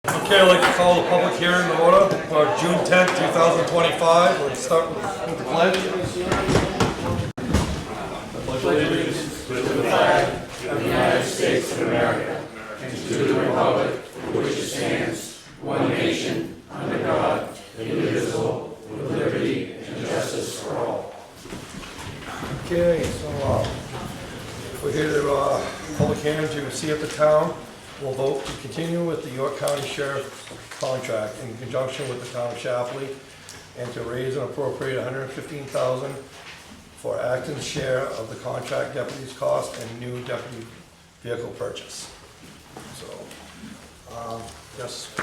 Okay, I'd like to call the public hearing to order for June 10th, 2025. Let's start with the pledge. Pledge allegiance to the flag of the United States of America and to the republic for which it stands, one nation, under God, indivisible, with liberty and justice for all. Okay, so we're here to public hearing to see if the town will vote to continue with the York County Sheriff's contract in conjunction with the town of Shapley and to raise and appropriate $115,000 for Acton's share of the contract deputy's cost and new deputy vehicle purchase. So, yes,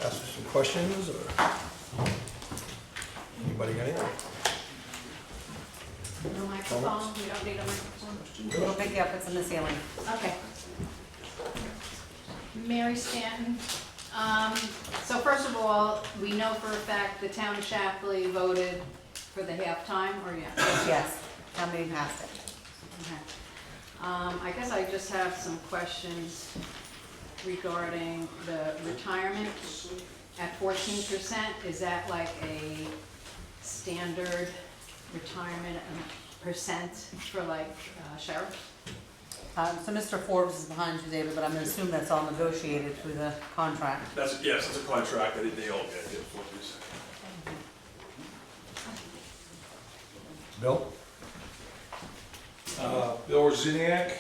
ask some questions or anybody got anything? No microphone, we don't need a microphone. We'll pick you up, it's in the ceiling. Okay. Mary Stanton. So first of all, we know for a fact the town of Shapley voted for the halftime, or yeah? Yes, town meeting passed it. Okay. I guess I just have some questions regarding the retirement at 14%. Is that like a standard retirement percent for like sheriffs? So Mr. Forbes is behind you, David, but I'm gonna assume that's all negotiated through the contract. Yes, it's a contract, they all get it, 4%. Bill? Bill Rosiniak.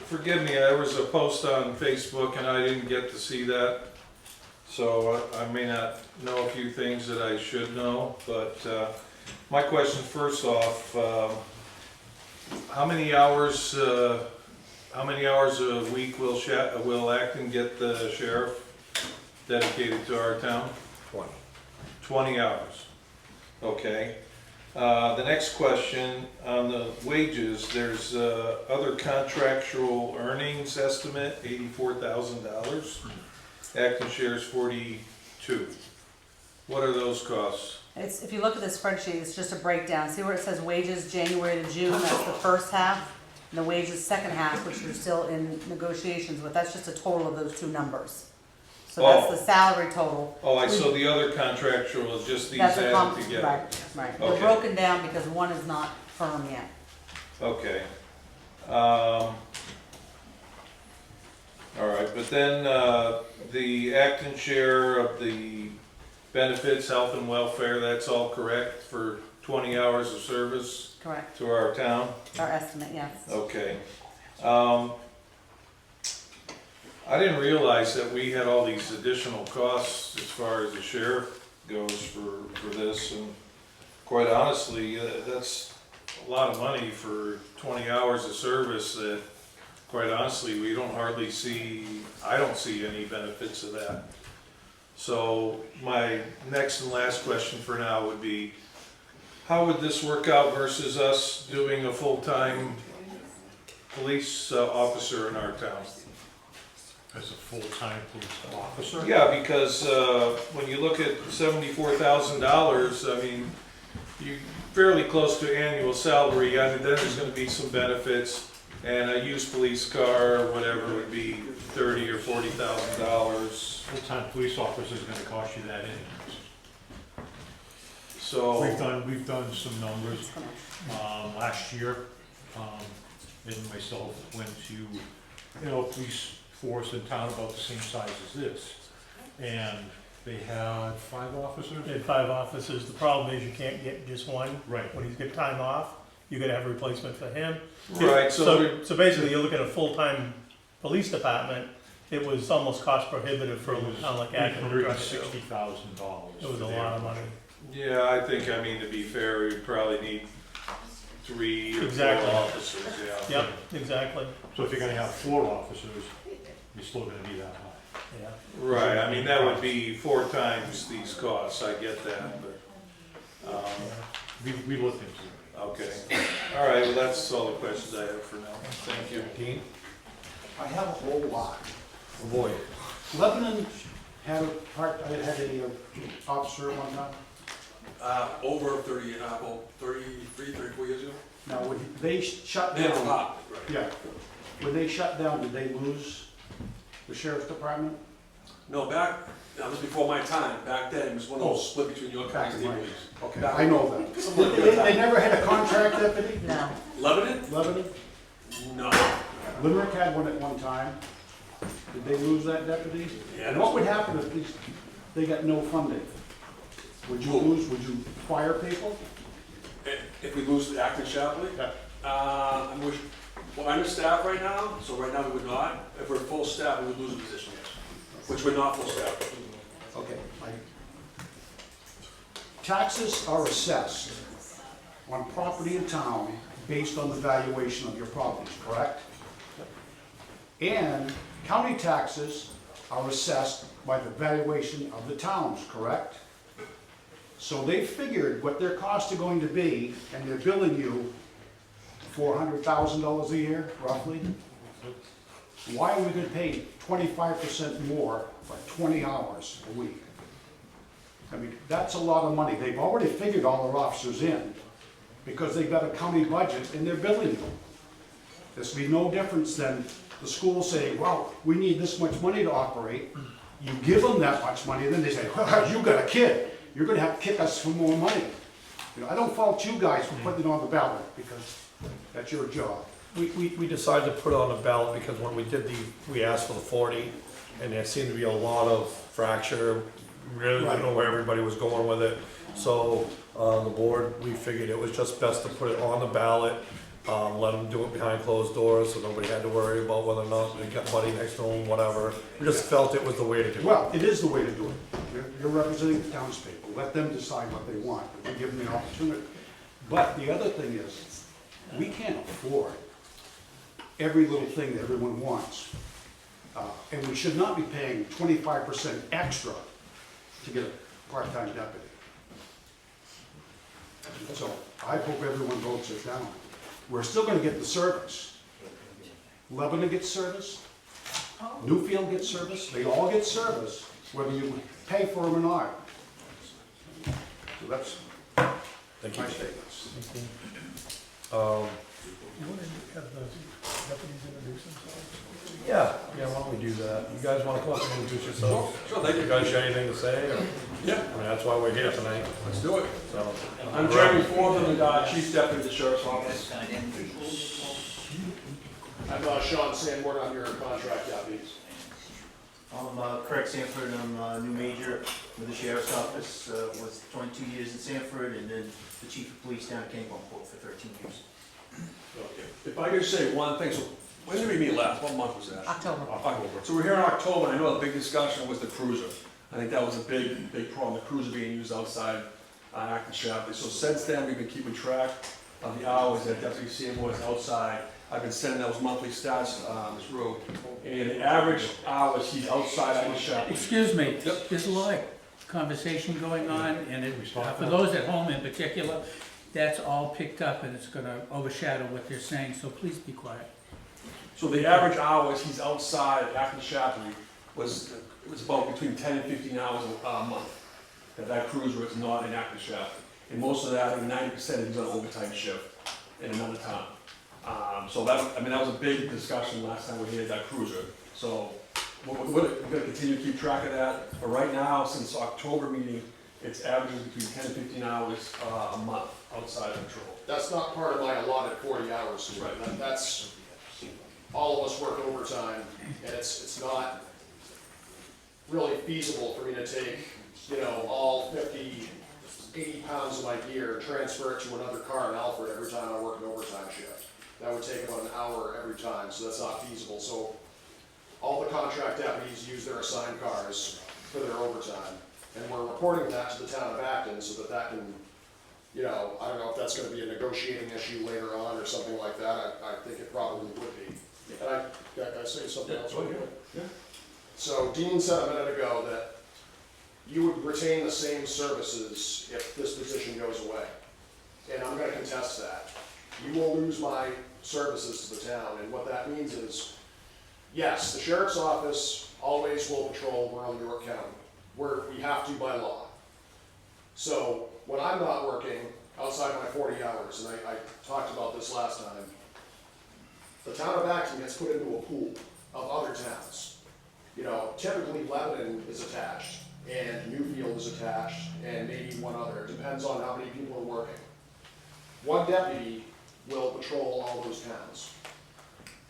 Forgive me, there was a post on Facebook and I didn't get to see that. So I may not know a few things that I should know, but my question first off, how many hours a week will Acton get the sheriff dedicated to our town? 20. 20 hours. Okay. The next question on the wages, there's other contractual earnings estimate, $84,000. Acton shares 42. What are those costs? It's, if you look at the spreadsheet, it's just a breakdown. See where it says wages January to June, that's the first half, and the wages second half, which you're still in negotiations with, that's just a total of those two numbers. So that's the salary total. Oh, so the other contractual is just these That's a added together? Right. They're Okay. broken down because one is not firm yet. Okay. All right, but then the Acton share of the benefits, health and welfare, that's all correct for 20 hours of service Correct. to our town? Our estimate, yes. Okay. I didn't realize that we had all these additional costs as far as the sheriff goes for this, and quite honestly, that's a lot of money for 20 hours of service that, quite honestly, we don't hardly see, I don't see any benefits of that. So my next and last question for now would be, how would this work out versus us doing a full-time police officer in our town? As a full-time police officer? Yeah, because when you look at $74,000, I mean, you're fairly close to annual salary. I mean, then there's going to be some benefits, and a used police car or whatever would be $30,000 or $40,000. Full-time police officer is gonna cost you that anyways. So We've done some numbers, last year, and myself went to, police force in town about the same size as this. And they had 5 officers? They had 5 officers. The problem is you can't get just one. Right. When he's got time off, you gotta have a replacement for him. right, So basically, you look at a full-time police department, it was almost cost prohibitive for a town like Acton. $860,000. It was a lot of money. yeah, I think, I mean, to be fair, we probably need 3 or Exactly. 4 officers. Yeah. Yep, exactly. So if you're gonna have 4 officers, you're still gonna be that high. Yeah. Right. I mean, that would be 4 times these costs. I get that, but. We looked into it. Okay, all right, well, that's all the questions I have for now. Thank you. Dean? I have a whole lot. Oh boy. Lebanon had a officer at one time. Over 30, well, 33, 34 years ago? Now, when they shut They had a down, lot, right. yeah, when they shut down, did they lose the sheriff's department? No, that was before my time. Back then, it was one of those split between York County and state police. Okay, Back- I know that. They never had a contract deputy? No. Lebanon? Lebanon? No. Limerick had one at one time. Did they lose that deputy? Yeah, And what would happen if they got no funding? Would you would you fire people? If we lose the Acton Shapley? Yeah. We're understaffed right now, so right now we would not. If we're full staff, we would lose a position, yes. Which we're not full staff. Okay. Taxes are assessed on property in town based on the valuation of your properties, correct? And county taxes are assessed by the valuation of the towns, correct? So they figured what their costs are going to be, and they're billing you $400,000 a year, roughly. Why are we gonna pay 25% more for 20 hours a week? I mean, that's a lot of money. They've already figured all their officers in, because they've got a county budget and they're billing them. This will be no difference than the school saying, well, we need this much money to operate. You give them that much money, then they say, well, you got a kid, you're gonna have to kick us for more money. You know, I don't fault you guys for putting it on the ballot, because that's your job. We decided to put it on the ballot because when we did we asked for the 40, and there seemed to be a lot of fracture. Really didn't know where everybody was going with it. So, the board, we figured it was just best to put it on the ballot, let them do it behind closed doors, so nobody had to worry about whether or not they got money next to them, whatever. We just felt it was the way to do it. Well, it is the way to do it. You're representing the townspeople. Let them decide what they want. We give them the opportunity. But the other thing is, we can't afford every little thing that everyone wants. And we should not be paying 25% extra to get a part-time deputy. So I hope everyone votes it down. We're still gonna get the service. Lebanon gets service, Newfield gets service, they all get service, whether you pay for them or not. So that's Thank you. my statements. You want to have the deputies introduce themselves? Yeah, why don't we do that? You guys wanna come up and introduce yourselves? Sure, thank You you. guys got anything to say, or? Yeah, I mean, that's why we're here tonight, let's do it. so. I'm Jeremy Forbes, I'm the Chief Deputy of the Sheriff's Office. I'm Sean Sanborn, I'm your contract deputy. I'm Craig Sanford, I'm new major with the Sheriff's Office, was 22 years in Sanford, and then the Chief of Police down at Kennebunkport for 13 years. If I could just say one thing, so when did we meet last? What month was that? October. October. So we're here in October, and I know a big discussion was the cruiser. I think that was a big problem, the cruiser being used outside on Acton Shapley. So since then, we've been keeping track of the hours that Deputy Seymour is outside. I've been sending those monthly stats through, and the average hours he's outside Acton Shapley. Excuse me, Yep. there's a lot of conversation going on, and for those at home in particular, that's all picked up and it's gonna overshadow what they're saying, so please be quiet. So the average hours he's outside Acton Shapley was about between 10 and 15 hours a month. That cruiser is not in Acton Shapley. And most of that, I think 90% is on overtime shift in another town. So that was a big discussion last time we had that cruiser. So we're gonna continue to keep track of that. But right now, since October meeting, it's averages between 10 and 15 hours a month outside of patrol. That's not part of my allotted 40 hours. Right. That's, all of us work overtime, and it's not really feasible for me to take, all 50, 80 pounds of my gear, transfer it to another car in Alfred every time I work an overtime shift. That would take about an hour every time, so that's not feasible. So all the contract deputies use their assigned cars for their overtime. And we're reporting that to the town of Acton so that can, I don't know if that's gonna be a negotiating issue later on or something like that. I think it probably would be. And can I say something else? Yeah. So Dean said a minute ago that you would retain the same services if this position goes away. And I'm gonna contest that. You will lose my services to the town, and what that means is, yes, the sheriff's office always will patrol around York County. We have to by law. So when I'm not working outside my 40 hours, and I talked about this last time, the town of Acton gets put into a pool of other towns. You know, typically Lebanon is attached, and Newfield is attached, and maybe one other, it depends on how many people are working. One deputy will patrol all those towns.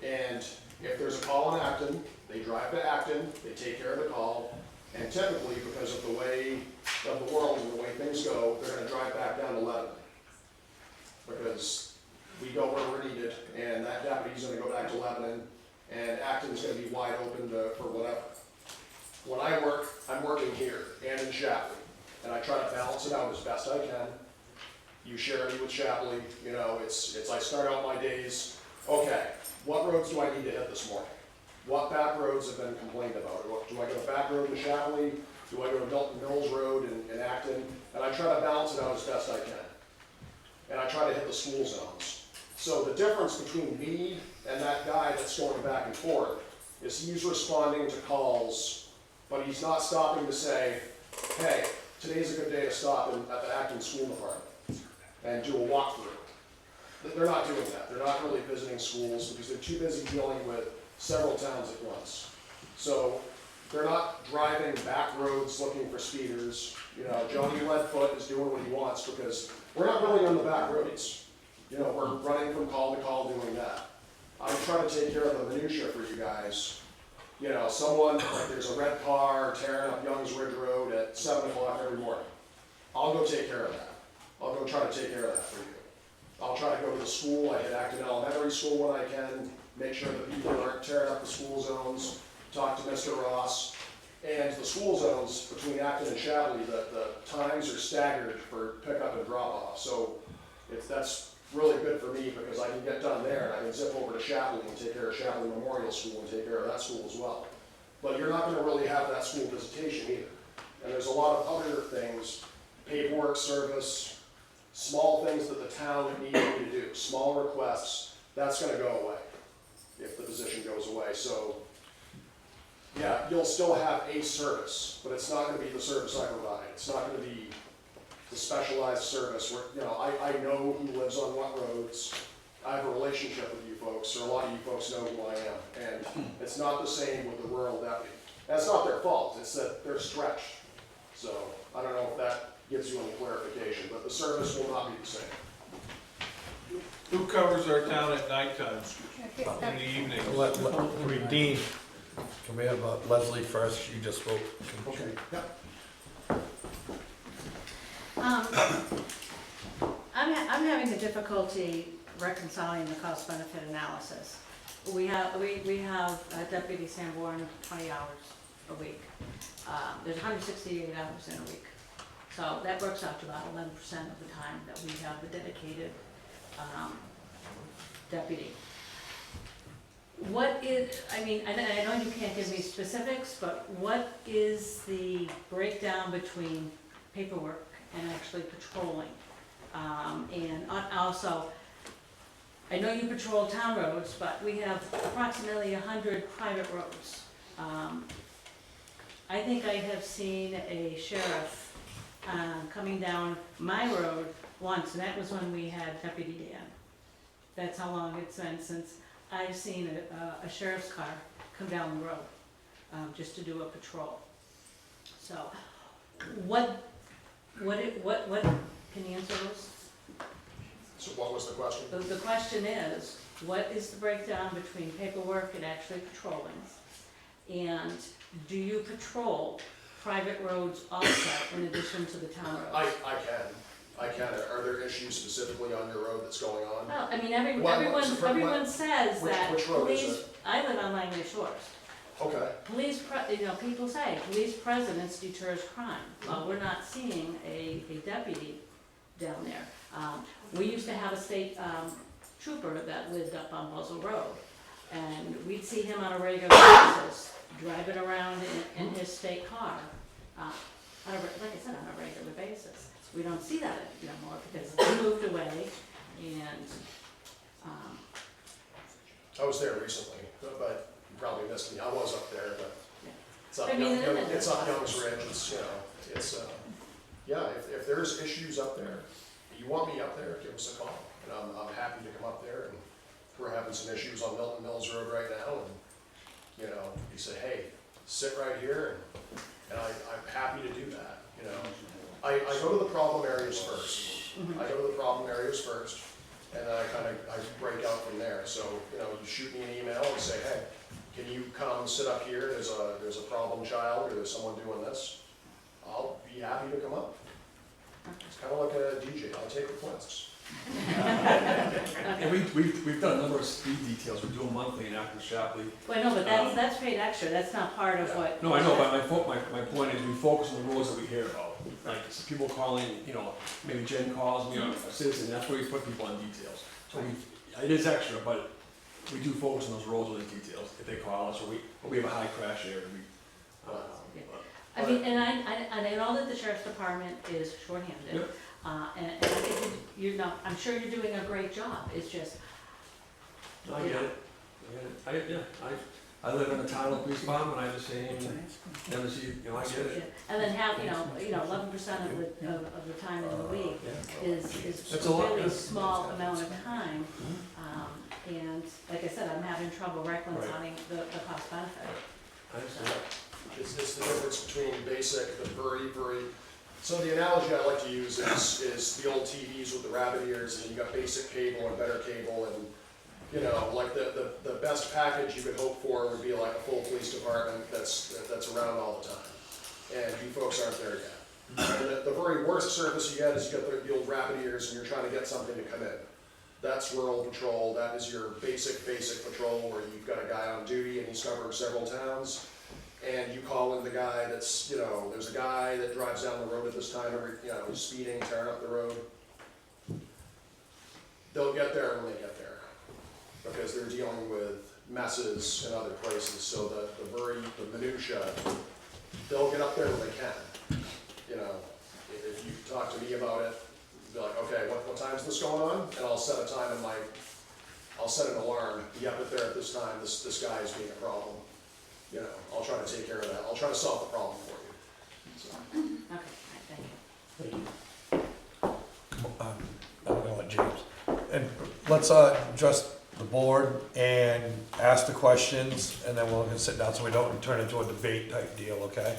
And if there's a call in Acton, they drive to Acton, they take care of the call, and typically, because of the way of the world and the way things go, they're gonna drive back down to Lebanon. Because we go where we're needed, and that deputy's gonna go back to Lebanon, and Acton's gonna be wide open for whatever. When I work, I'm working here and in Shapley, and I try to balance it out as best I can. You share me with Shapley, you know, it's I start out my days, okay, what roads do I need to hit this morning? What back roads have been complained about? Do I go back road in Shapley? Do I go to Milton Mills Road in Acton? And I try to balance it out as best I can. And I try to hit the school zones. So the difference between me and that guy that's going back and forth is he's responding to calls, but he's not stopping to say, hey, today's a good day to stop at the Acton School Department and do a walkthrough. They're not doing that. They're not really visiting schools because they're too busy dealing with several towns at once. So they're not driving back roads looking for speeders. You know, Johnny Leadfoot is doing what he wants because we're not really on the back roads. You know, we're running from call to call doing that. I try to take care of the minutia for you guys. You know, someone, like there's a red car tearing up Youngs Ridge Road at 7 o'clock every morning. I'll go take care of that. I'll go try to take care of that for you. I'll try to go to the school. I hit Acton Elementary School when I can, make sure that people aren't tearing up the school zones, talk to Mr. Ross. And the school zones between Acton and Shapley, the times are staggered for pickup and drop off. So that's really good for me because I can get done there and I can zip over to Shapley and take care of Shapley Memorial School and take care of that school as well. But you're not gonna really have that school visitation either. And there's a lot of other things, paperwork service, small things that the town needs me to do, small requests, that's gonna go away if the position goes away. So, yeah, you'll still have a service, but it's not gonna be the service I provide. It's not gonna be the specialized service where, you know, I know who lives on what roads. I have a relationship with you folks, or a lot of you folks know who I am. And it's not the same with the rural deputy. That's not their fault, it's that they're stretched. So, I don't know if that gives you any clarification, but the service will not be the same. Who covers our town at nighttime, in the evenings? Dean, can we have Leslie first? She just spoke. Okay, yep. I'm having a difficulty reconciling the cost benefit analysis. We have Deputy Sanborn 20 hours a week. There's 168 hours in a week. So that works out to about 11% of the time that we have the dedicated deputy. What is, I mean, I know you can't give me specifics, but what is the breakdown between paperwork and actually patrolling? And also, I know you patrol town roads, but we have approximately 100 private roads. I think I have seen a sheriff coming down my road once, and that was when we had Deputy Dan. That's how long it's been since I've seen a sheriff's car come down the road, just to do a patrol. So, what, can you answer those? So what was the question? The question is, what is the breakdown between paperwork and actually patrolling? And do you patrol private roads also in addition to the town roads? I can. Are there issues specifically on your road that's going on? Well, I mean, What- everyone says that which road is police, it? I live on Langley Shores. Okay. People say, police presence deters crime. Well, we're not seeing a deputy down there. We used to have a state trooper that lived up on Buzzell Road, and we'd see him on a regular basis, driving around in his state car, like I said, on a regular basis. We don't see that anymore because he moved away, and I was there recently, but you probably missed me. I was up there, but it's up, I mean, it's up Youngs Ridge. It's, you know, it's, yeah, if there's issues up there, you want me up there, give us a call. And I'm happy to come up there, and we're having some issues on Milton Mills Road right now, and, you know, you say, hey, sit right here, and I'm happy to do that, you know. I go to the problem areas first. I go to the problem areas first, and then I break out from there. So, you know, you shoot me an email and say, hey, can you come sit up here, there's a problem child, or there's someone doing this. I'll be happy to come up. It's kind of like a DJ, I'll take requests. And we've done a number of speed details, we do them monthly in Acton Shapley. Well, no, but that's paid extra, that's not part of what. No, I know, but my point is, we focus on the roads that we hear about. Like, people calling, you know, maybe Jen calls me, or a citizen, that's where we put people on details. So it is extra, but we do focus on those roads with the details, if they call us, or we have a high crash area, I mean, and I know that the sheriff's department is shorthanded. Yep. And I think you're not, I'm sure you're doing a great job, it's just. I get it, I live in a town of police department, I have the same, never see, you know, I get it. And then have, 11% of the time in the week is That's a a lot, really yeah. small amount of time. And like I said, I'm having trouble reconciling the cost benefit. I understand. It's the difference between basic, the very, so the analogy I like to use is the old TVs with the rabbit ears, and you got basic cable and better cable, and you know, like the best package you could hope for would be like a full police department that's around all the time. And you folks aren't there yet. And the very worst service you get is you got the old rabbit ears and you're trying to get something to come in. That's rural patrol, that is your basic patrol where you've got a guy on duty and he's covered several towns. And you call in the guy that's, you know, there's a guy that drives down the road at this time, he's speeding, tearing up the road. They'll get there when they get there, because they're dealing with messes in other places, so the minutia, they'll get up there when they can. You know, if you talk to me about it, be like, okay, what time's this going on? And I'll set a time in I'll set an alarm, be up there at this time, this guy is being a problem. You know, I'll try to take care of that, I'll try to solve the problem for you. So. Okay, thank you. I'm gonna let James. And let's address the board and ask the questions, and then we'll sit down so we don't turn into a debate type deal, okay?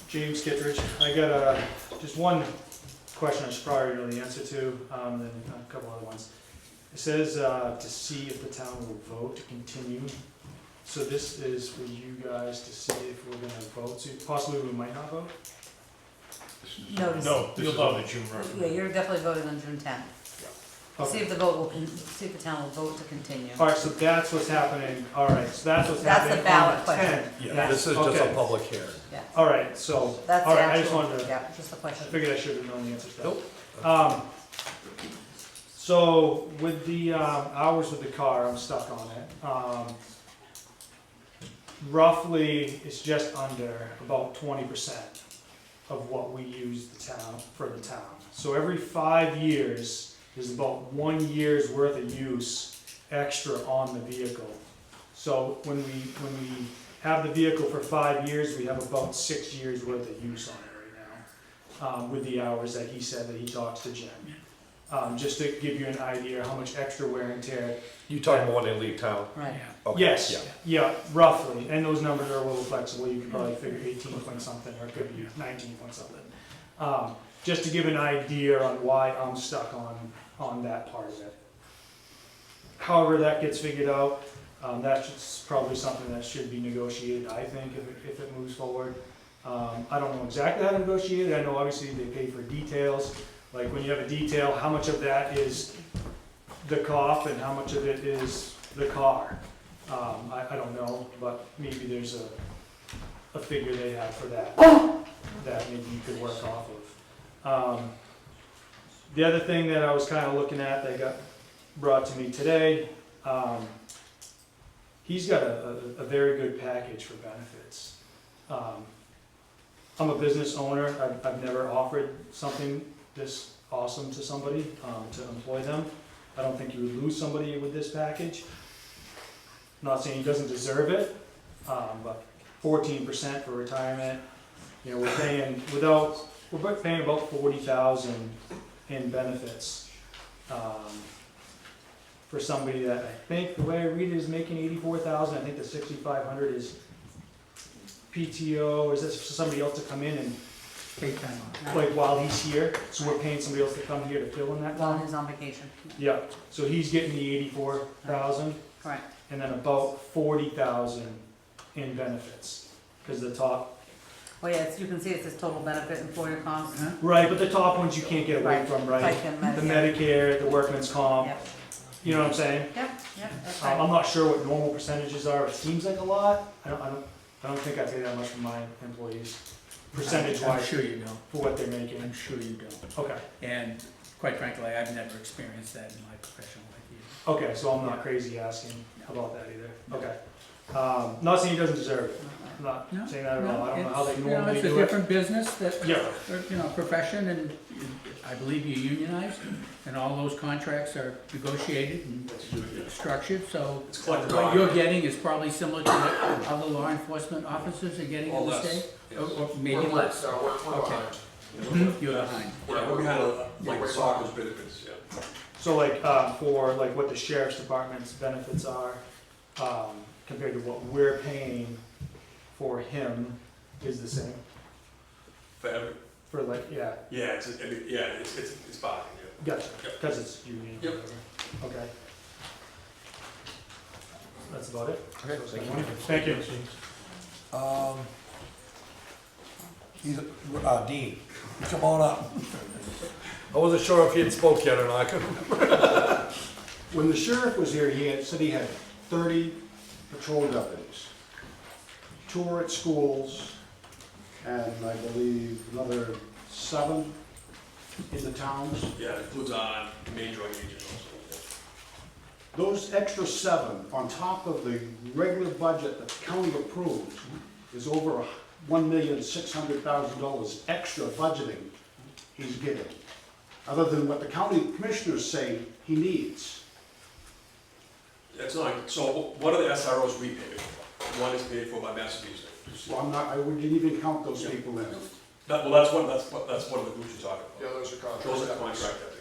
James Kittredge. I got just one question I should probably know the answer to, then a couple other ones. It says to see if the town will vote to continue. So this is for you guys to see if we're gonna vote. So possibly we might not vote? No, This is on the June yeah, referendum. you're definitely voting on June 10th. See if the see if the town will vote to continue. Alright, so that's what's happening. Alright, so that's what's That's happening the ballot on the question. 10th. Yeah, this is just a Okay. public hearing. Yeah, Alright, so, that's the alright, I just actual, wanted to, yeah, just the I question. figured I should have known the answer to that. Nope. So with the hours with the car, I'm stuck on it. Roughly, it's just under about 20% of what we use for the town. So every 5 years, there's about 1 year's worth of use extra on the vehicle. So when we have the vehicle for 5 years, we have about 6 years worth of use on it right now, with the hours that he said that he talks to Jen. Just to give you an idea how much extra wear and tear. You talking about when they leave town? Right. Okay, Yes, yeah, roughly, and those numbers are a little flexible, you could probably figure 18 point something, or it could be 19 point something. Just to give an idea on why I'm stuck on that part of it. However that gets figured out, that's just probably something that should be negotiated, I think, if it moves forward. I don't know exactly how to negotiate it, I know obviously they pay for details, like when you have a detail, how much of that is the cop and how much of it is the car. I don't know, but maybe there's a figure they have for that, that maybe you could work off of. The other thing that I was kind of looking at that got brought to me today, he's got a very good package for benefits. I'm a business owner, I've never offered something this awesome to somebody, to employ them. I don't think you would lose somebody with this package. Not saying he doesn't deserve it, but 14% for retirement. You know, we're paying about $40,000 in benefits for somebody that I think the way I read it is making 84,000. I think the 6,500 is PTO. Is this for somebody else to come in and Take time off. like while he's here? So we're paying somebody else to come here to fill in that While time. he's on vacation. Yeah. So he's getting the 84,000, Correct. and then about 40,000 in benefits because the top. Well, yeah, you can see it says total benefit employer costs. Huh? Right, but the top ones you can't get away Right. from, right? Like The Medicare, the workman's comp. Yep, You know what I'm saying? yep, that's I'm right. not sure what normal percentages are. It seems like a lot. I don't think I pay that much for my employees, percentage I'm wise, sure you don't. for what they're making. I'm sure you don't. Okay, And quite frankly, I've never experienced that in my professional life either. okay, so I'm not crazy asking about that either. Okay. Not saying he doesn't deserve it. I'm not No, saying that at all. I don't know how they It's, normally it's a do it. different business that, Yeah, or, you know, profession, and I believe you're unionized, and all those contracts are negotiated and structured, so It's collective what bargaining. you're getting is probably similar to what other law enforcement officers are getting Or in the less, state? yes. Or maybe less. No, we're Okay. behind. You're behind. We're behind, like, soccer's benefits, yeah. so like, for like what the sheriff's department's benefits are, compared to what we're paying for him is the same. For every, For like, yeah, yeah, it's bargaining, yeah. gotcha, because it's union. or Yep. whatever. Okay. That's about it. Okay, Thank you. He's, Dean, come on up. I wasn't sure if he had spoke yet or not. When the sheriff was here, said he had 30 patrol deputies. 2 are at schools, and I believe another 7 in the towns. Yeah, it includes main drug agents also. Those extra 7, on top of the regular budget that the county approves, is over $1,600,000 extra budgeting he's getting, other than what the county commissioners say he needs. It's not, so what are the SROs we pay? One is paid for by Massapequa. Well, I wouldn't even count those people in. That's one of the groups you're talking Yeah, about. those are contract. Those are contract deputies.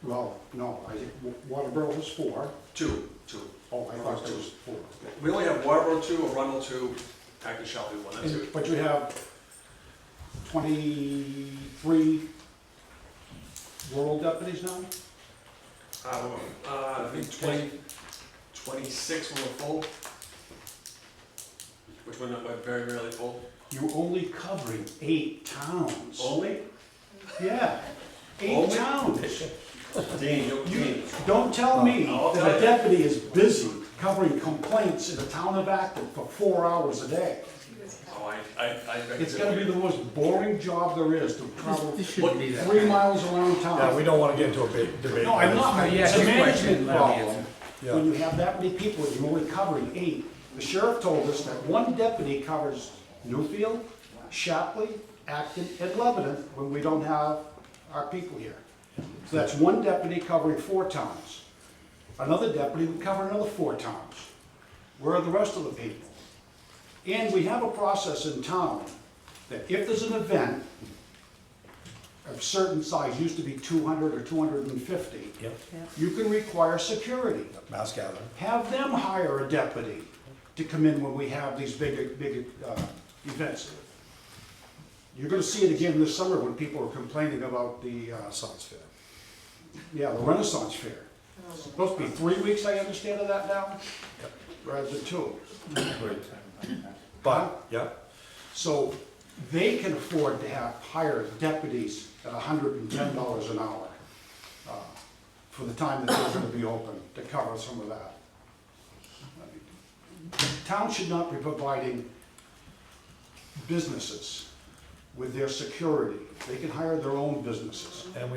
Well, no, Waterboro was 4. Two. Oh, I thought there was 4. We only have Waterboro 2, Arundel 2, Acton Shelby 1, that's it. But you have 23 rural deputies now? I think 26 when we're full, which we're not, we're very rarely full. You're only covering 8 towns. Only? Yeah, 8 Only? towns. Dean, Don't tell me I'll that tell a you. deputy is busy covering complaints in the town of Acton for 4 hours a day. Oh, I It's gonna be the most boring job there is to travel This shouldn't be that. 3 miles around town. Yeah, we don't wanna get into a big debate. No, I'm not. No, you It's ask a your question, management let me problem. answer. Yeah. When you have that many people, you're only covering 8. The sheriff told us that 1 deputy covers Newfield, Shapley, Acton, and Lebanon when we don't have our people here. So that's 1 deputy covering 4 towns. Another deputy would cover another 4 towns. Where are the rest of the people? And we have a process in town that if there's an event of certain size, used to be 200 or 250, Yep, you can require security. mass gathering. Have them hire a deputy to come in when we have these big events. You're gonna see it again this summer when people are complaining about the, Sounds fair. the Renaissance Fair. It's supposed to be 3 weeks, I understand of that now, rather than 2. But, yeah, So they can afford to hire deputies at $110 an hour for the time that they're gonna be open to cover some of that. Town should not be providing businesses with their security. They can hire their own businesses. and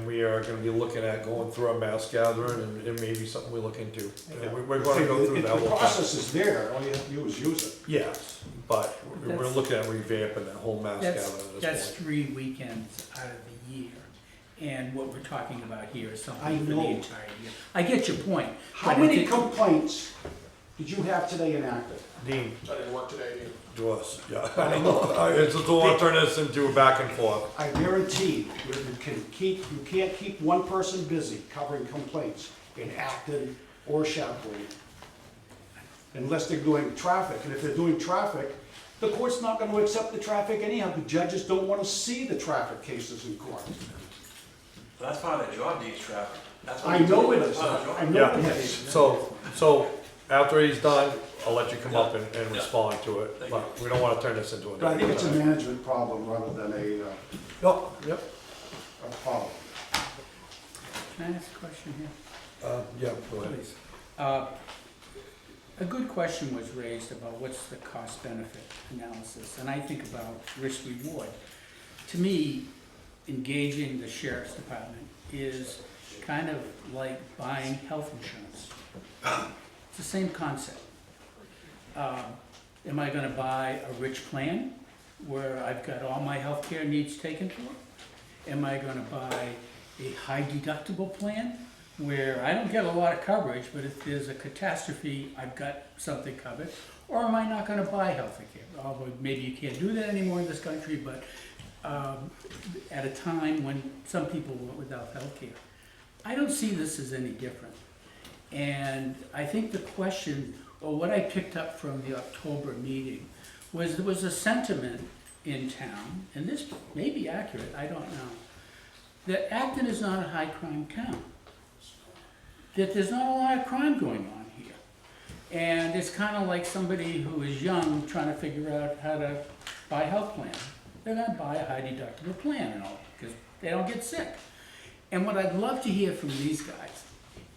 we are gonna be looking at going through a mass gathering and it may be something we look into. And we're gonna go through If that. the whole process is there, all you have to do is use it. Yes, but we're looking at revamping that whole mass gathering at That's this point. 3 weekends out of the year. And what we're talking about here is I something for the know. entire year. I get your point. How but many it- complaints did you have today in Acton? Dean, I didn't work today, Dean. to us, yeah. I just don't wanna turn this into a back and forth. I guarantee you can't keep one person busy covering complaints in Acton or Shapley unless they're doing traffic. And if they're doing traffic, the court's not gonna accept the traffic anyhow. The judges don't wanna see the traffic cases in court. That's part of their job, these traffic. That's what I we do. know it That's is, part of their I job. know Yeah, it is. so after he's done, I'll let you come up and Yeah. respond to it, Thank but we don't wanna turn this into a. But I think it's a management problem rather than No, yep, a problem. Can I ask a question here? yeah, go ahead. Please. A good question was raised about what's the cost-benefit analysis, and I think about risk-reward. To me, engaging the sheriff's department is kind of like buying health insurance. It's the same concept. Am I gonna buy a rich plan where I've got all my healthcare needs taken for? Am I gonna buy a high deductible plan where I don't get a lot of coverage, but if there's a catastrophe, I've got something covered? Or am I not gonna buy healthcare? Although maybe you can't do that anymore in this country, but at a time when some people were without healthcare. I don't see this as any different. And I think the question, or what I picked up from the October meeting, was there was a sentiment in town, and this may be accurate, I don't know, that Acton is not a high-crime town. That there's not a lot of crime going on here. And it's kind of like somebody who is young trying to figure out how to buy a health plan. They're gonna buy a high deductible plan and all, because they don't get sick. And what I'd love to hear from these guys,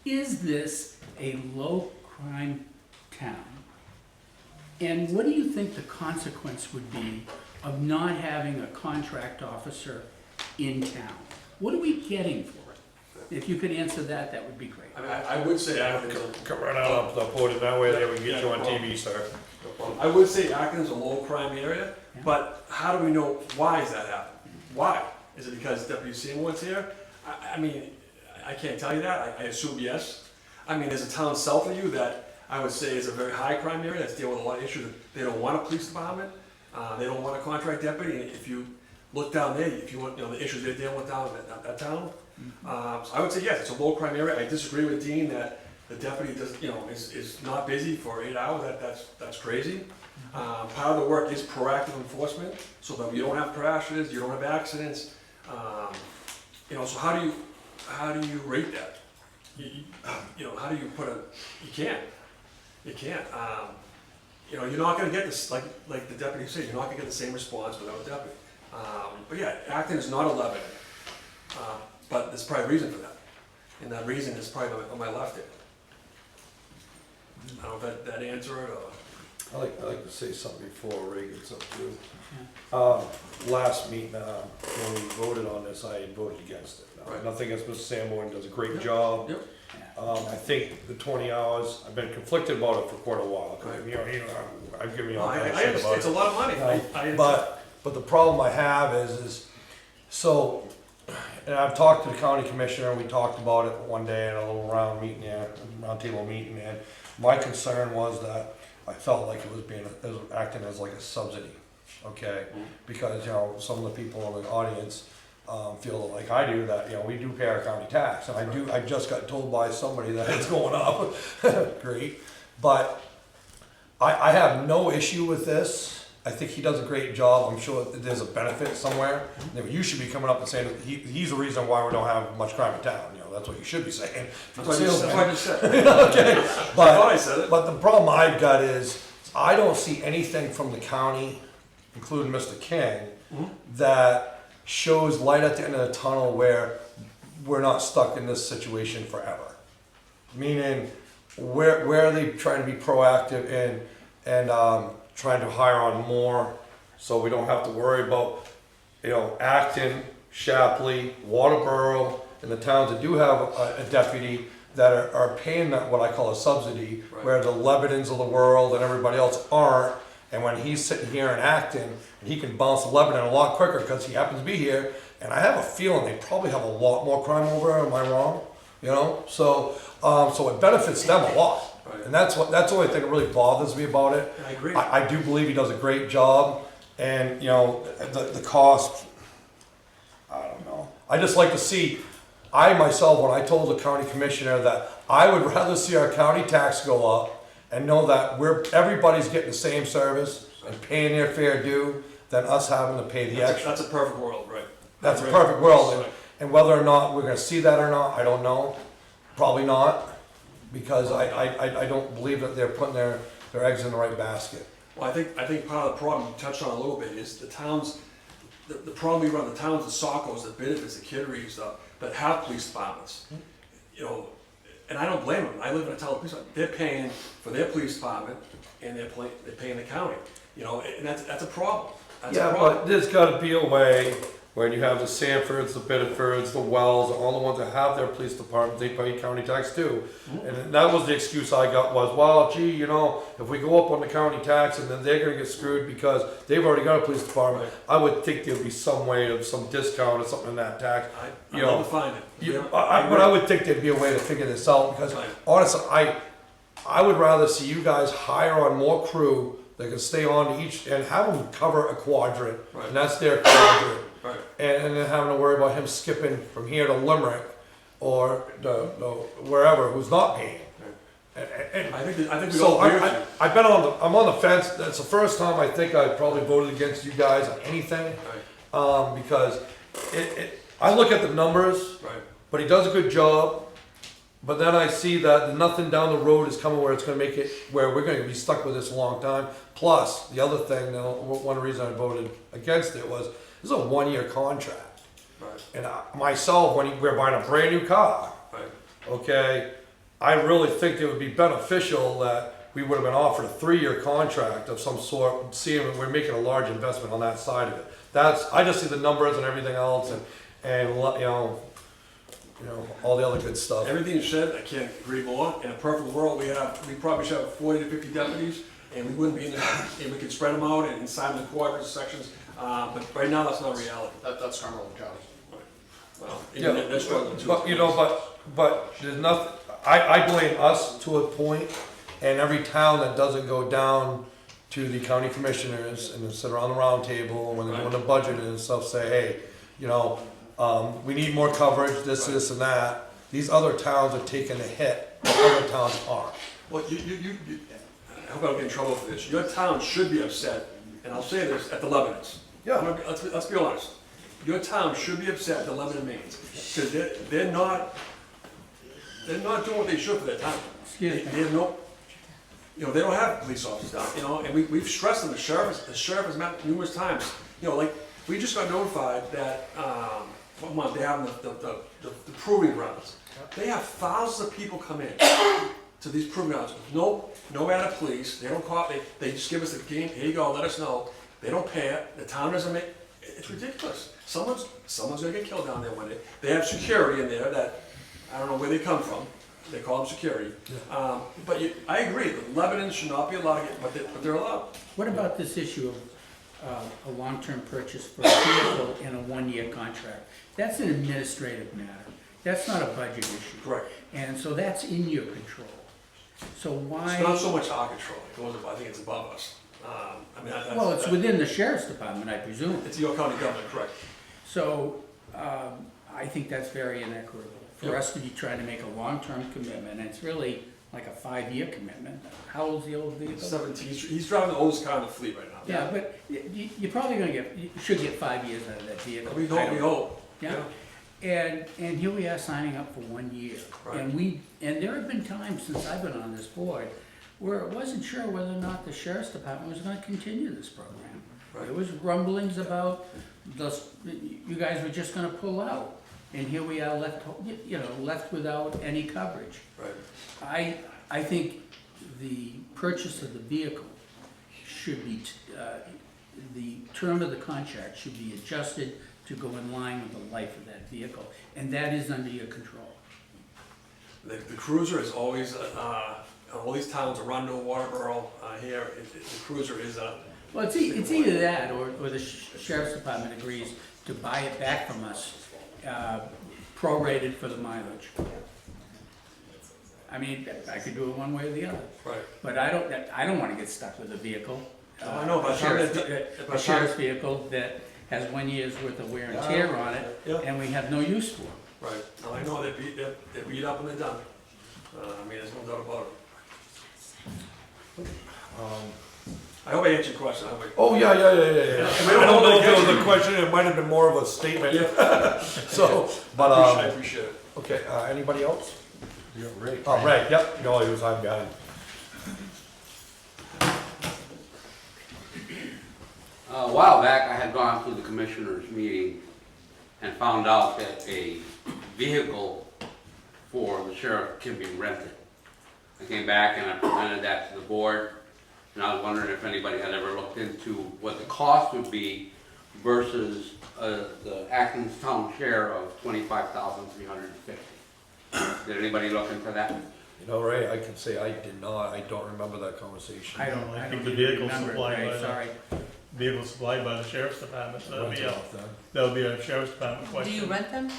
is this a low-crime town? And what do you think the consequence would be of not having a contract officer in town? What are we getting for it? If you could answer that, that would be great. I mean, I would say Acton's Come right out up the podium, that way they can get you on TV, sir. I would say Acton's a low crime area, Yeah. but how do we know, why is that happening? Why? Is it because Deputy Seymour's here? I mean, I can't tell you that, I assume yes. I mean, there's a town south of you that I would say is a very high crime area, that's dealing with a lot of issues. They don't want a police department, they don't want a contract deputy, and if you look down there, if you want, the issues they're dealing with down in that town. So I would say yes, it's a low crime area. I disagree with Dean that the deputy does, is not busy for 8 hours, that's crazy. Part of the work is proactive enforcement, so that you don't have crashes, you don't have accidents. So how do you rate that? How do you put you can't. You can't. You're not gonna get this, like the deputy said, you're not gonna get the same response without a deputy. But yeah, Acton is not 11, but there's probably a reason for that. And that reason is probably on my left here. I don't know if that answered it or. I like to say something before Ray gets up too. Last meeting, when we voted on this, I voted against it. Right. Nothing against Mr. Sanborn, does a great job. Yep. I think the 20 hours, I've been conflicted about it for quite a while. Right. I've given you No, all I kinds of shit understand, about it's it. a lot of money. I understand. But the problem I have is so, and I've talked to the county commissioner, and we talked about it one day in a little round table meeting, and my concern was that I felt like it was acting as like a subsidy, okay? Because, some of the people in the audience feel like I do that, we do pay our county tax, and I just got told by somebody that it's going up, great. But I have no issue with this. I think he does a great job. I'm sure that there's a benefit somewhere. You should be coming up and saying that he's the reason why we don't have much crime in town. That's what you should be saying. That's what I just said. Okay, I thought I said it. but the problem I've got is I don't see anything from the county, including Mr. King, that shows light at the end of the tunnel where we're not stuck in this situation forever. Meaning, where are they trying to be proactive and trying to hire on more so we don't have to worry about, Acton, Shapley, Waterboro, and the towns that do have a deputy that are paying that what I call a subsidy, Right. where the Lebanons of the world and everybody else aren't. And when he's sitting here in Acton, he can bounce to Lebanon a lot quicker because he happens to be here. And I have a feeling they probably have a lot more crime over there. Am I wrong? you know, so, so it benefits them a lot. Right. And that's the only thing that really bothers me about it. I agree. I do believe he does a great job, and, you know, the cost, I don't know. I just like to see, I myself, when I told the county commissioner that I would rather see our county tax go up and know that everybody's getting the same service and paying their fair due than us having to pay the extra. That's a perfect world, right? That's a perfect world, and whether or not we're gonna see that or not, I don't know. Probably not, because I don't believe that they're putting their eggs in the right basket. Well, I think part of the problem you touched on a little bit is the towns, the problem we run, the towns, the Saukos, the Biddeford's, the Kitterys, that have police departments. You know, and I don't blame them. I live in a town, they're paying for their police department and they're paying the county. You know, and that's a problem. That's a Yeah, problem. but there's gotta be a way when you have the Sanfords, the Biddeford's, the Wells, all the ones that have their police department, they pay county tax too. And that was the excuse I got was, well, gee, you know, if we go up on the county tax and then they're gonna get screwed because they've already got a police department, I would think there'd be some way of some discount or something in that tax. I'd love to find it. But I would think there'd be a way to figure this out, because Right. honestly, I would rather see you guys hire on more crew that can stay on each and have them cover a quadrant, Right. and that's their quadrant. Right. And then having to worry about him skipping from here to Limerick or the wherever who's not paying. And I think we so all agree with you. I'm on the fence. That's the first time I think I probably voted against you guys on anything, because I look at the numbers, Right. but he does a good job. But then I see that nothing down the road is coming where it's going to make it where we're going to be stuck with this a long time. Plus, the other thing, one reason I voted against it was this is a 1-year contract, Right. and myself, when we're buying a brand new car, Right. okay, I really think it would be beneficial that we would have been offered a 3-year contract of some sort, seeing that we're making a large investment on that side of it. I just see the numbers and everything else, and you know, all the other good stuff. Everything you said, I can't agree more. In a perfect world, we probably should have 40 to 50 deputies, and we wouldn't be in the, and we could spread them out and sign the quadrants sections. But right now, that's not reality. That's Cumberland County. Well, Yeah, they're struggling too. but you know, but there's nothing. I blame us to a point, and every town that doesn't go down to the county commissioners and sit around the round table when they're doing the budget and stuff, say, hey, you know, we need more coverage, this, and that. These other towns are taking a hit, but other towns aren't. Well, I hope I don't get in trouble for this. Your town should be upset, and I'll say this, at the Lebanons. Yeah. Let's be honest. Your town should be upset at the Lebanon Mains, because they're not doing what they should for their town. Excuse me. They have no, you know, they don't have police officers down, you know, and we've stressed them, the sheriff has met numerous times, you know, like, we just got notified that, one month, they have the proving grounds. They have thousands of people come in to these proving grounds, no added police, they don't call, they just give us the game, here you go, let us know. They don't pay it, the town doesn't make, it's ridiculous. Someone's gonna get killed down there one day. They have security in there that, I don't know where they come from, they call them security. But I agree, the Lebanons should not be allowed to get, but they're allowed. What about this issue of a long-term purchase for a vehicle in a 1-year contract? That's an administrative matter. That's not a budget issue. Correct. And so that's in your control. So why? It's not so much our control, I think it's above us. I mean, that's. Well, it's within the sheriff's department, I presume. It's York County government, correct. So, I think that's very inequitable for Yep. us to be trying to make a long-term commitment, and it's really like a 5-year commitment. How old's the old vehicle? 17, he's driving the oldest car in the fleet right now. Yeah, but you're probably gonna you should get 5 years out of that vehicle. We I don't know. hope. Yeah, and here we are signing up for 1 year. Right. And there have been times since I've been on this board where it wasn't sure whether or not the sheriff's department was gonna continue this program. Right. There was rumblings about you guys were just gonna pull out, and here we are left without any coverage. Right. I think the purchase of the vehicle should be, the term of the contract should be adjusted to go in line with the life of that vehicle, and that is under your control. The cruiser is always, all these towns, Arundel, Waterboro, here, the cruiser is a. Well, it's either that, or the sheriff's department agrees to buy it back from us, prorated for the mileage. I mean, I could do it one way or the other. Right. But I don't wanna get stuck with a vehicle. No, I know, but A sheriff's vehicle that has 1 year's worth of wear and tear on it, Yeah. and we have no use for. Right, now I know they're beat up and they're done. I mean, there's no doubt about it. I hope I answered your question, I hope I. Oh, yeah. I I don't know if it was a question, it might have been more of a statement. So, but, I appreciate it. okay, anybody else? You're right. Oh, Ray, yep, no, he was hiding behind. A while back, I had gone to the commissioners' meeting and found out that a vehicle for the sheriff can be rented. I came back and I presented that to the board, and I was wondering if anybody had ever looked into what the cost would be versus the Athens town share of $25,350. Did anybody look into that? You know, Ray, I can say I did not, I don't remember that conversation. I don't think the even vehicle's remember it, supplied Ray, by the- sorry. Vehicle supplied by the sheriff's department, so Went off then. that'll be a sheriff's department Do question. you rent them?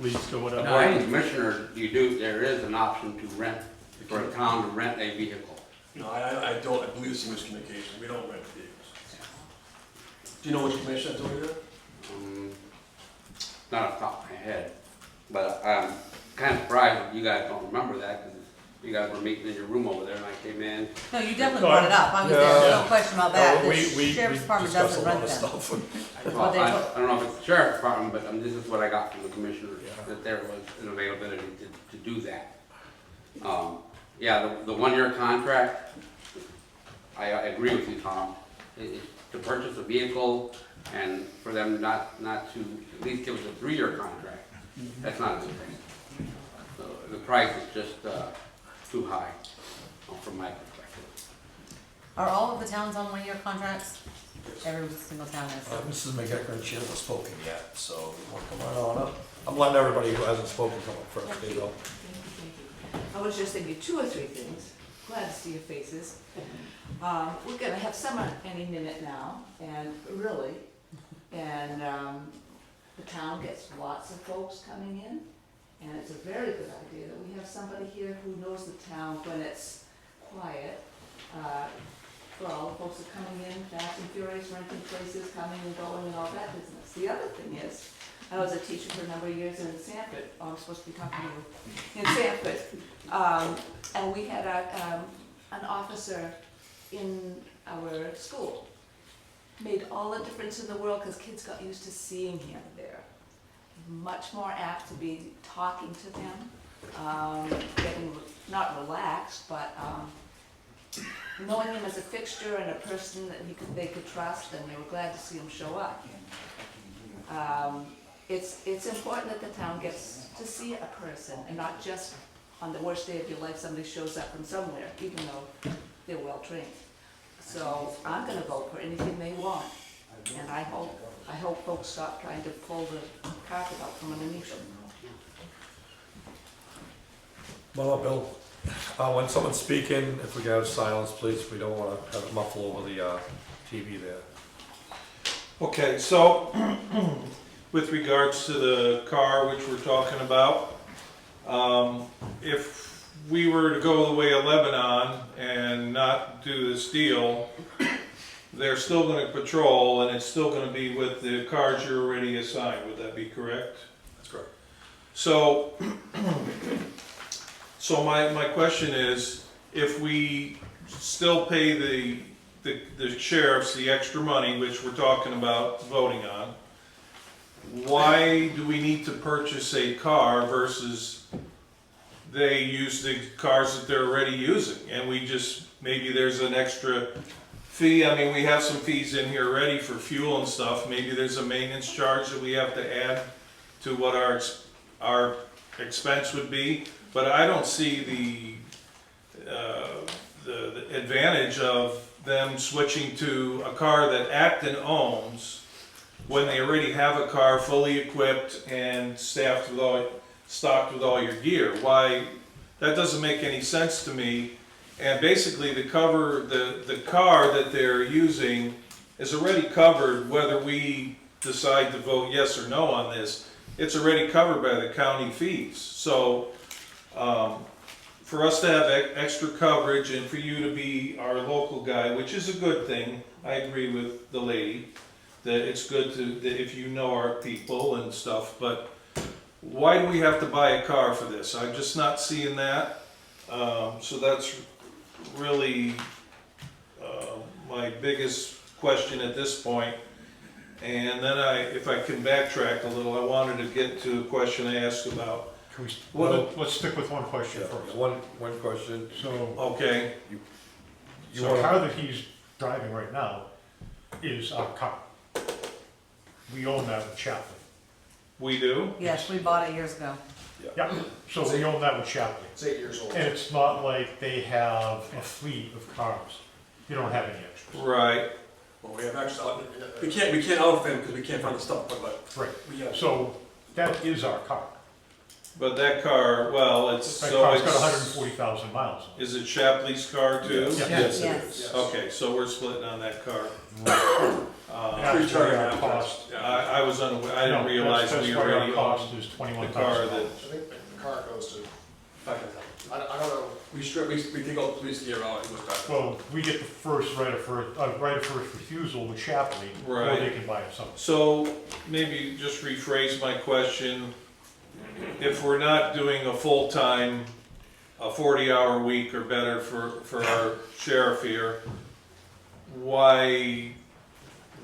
Leads to whatever. According to the commissioner, there is an option to rent, for a town to rent a vehicle. No, I don't, I believe it's a miscommunication, we don't rent vehicles. Do you know which commissioner told you that? Not off the top of my head, but I'm kind of surprised that you guys don't remember that, because you guys were meeting in your room over there and I came in. No, you definitely brought it up, I was there, no question about that, the We sheriff's department discussed doesn't a lot rent of them. stuff. Well, what they I told- don't know if it's the sheriff's department, but this is what I got from the commissioner, Yeah. that there was an availability to do that. Yeah, the 1 year contract, I agree with you, Tom. To purchase a vehicle and for them not to at least give us a 3-year contract, that's not a good thing. So the price is just too high from my perspective. Are all of the towns on 1-year contracts? Every single town is. Mrs. McEachern, she hasn't spoken yet, so you want to come on up? I'm letting everybody who hasn't spoken come up first, there you go. I was just thinking 2 or 3 things. Glad to see your faces. We're gonna have summer any minute now, and the town gets lots of folks coming in, and it's a very good idea that we have somebody here who knows the town when it's quiet. For all the folks that are coming in, fast and furious, renting places, coming and going, and all that business. The other thing is, I was a teacher for a number of years in Sanford. Oh, I'm supposed to be talking to you in Sanford. And we had an officer in our school. Made all the difference in the world because kids got used to seeing him there. Much more apt to be talking to them, getting not relaxed, but knowing him as a fixture and a person that they could trust, and they were glad to see him show up. It's important that the town gets to see a person and not just on the worst day of your life somebody shows up from somewhere, even though they're well trained. So I'm gonna vote for anything they want, and I hope folks stop trying to pull the carpet out from underneath them. Well, Bill, when someone's speaking, if we can have silence, please, we don't want to have it muffle over the TV there. Okay, so with regards to the car which we're talking about, if we were to go the way of Lebanon and not do this deal, they're still going to patrol and it's still going to be with the cars you're already assigned. Would that be correct? That's correct. So, my question is, if we still pay the sheriffs the extra money, which we're talking about voting on, why do we need to purchase a car versus they use the cars that they're already using? And we just, maybe there's an extra fee. I mean, we have some fees in here already for fuel and stuff. Maybe there's a maintenance charge that we have to add to what our expense would be. But I don't see the advantage of them switching to a car that Acton owns when they already have a car fully equipped and stocked with all your gear. Why? That doesn't make any sense to me. And basically the car that they're using is already covered whether we decide to vote yes or no on this. It's already covered by the county fees. So for us to have extra coverage and for you to be our local guy, which is a good thing, I agree with the lady, that it's good that if you know our people and stuff, but why do we have to buy a car for this? I'm just not seeing that. So that's really my biggest question at this point. And then if I can backtrack a little, I wanted to get to a question I asked about. Can we, let's stick with one question Yeah, first. one question. So, Okay, You so the wanna- car that he's driving right now is our car. We own that with Chaplin. we do? Yes, we bought it years ago. Yeah, so we own that with Chaplin. It's 8 years old. And it's not like they have a fleet of cars. You don't have any extras. Right. Well, we have extra, we can't outfit because we can't find the stuff, but Right. we have. So that is our car. But that car, well, it's, That so car's got it's, 140,000 miles on it. is it Shapley's car too? Yeah. Yes, it Yes. is. Okay, so we're splitting on that car. Actually, our cost. I was unaware, I didn't No, realize that's we why our already cost owned is the car $21,000. that, I think the car goes to, 5,000. I don't know, We take all the police gear out, it goes back. Well, we get the first right of first refusal with Chapley, or Right. they can buy it something. so maybe just rephrase my question. If we're not doing a full-time, a 40-hour week or better for our sheriff here, why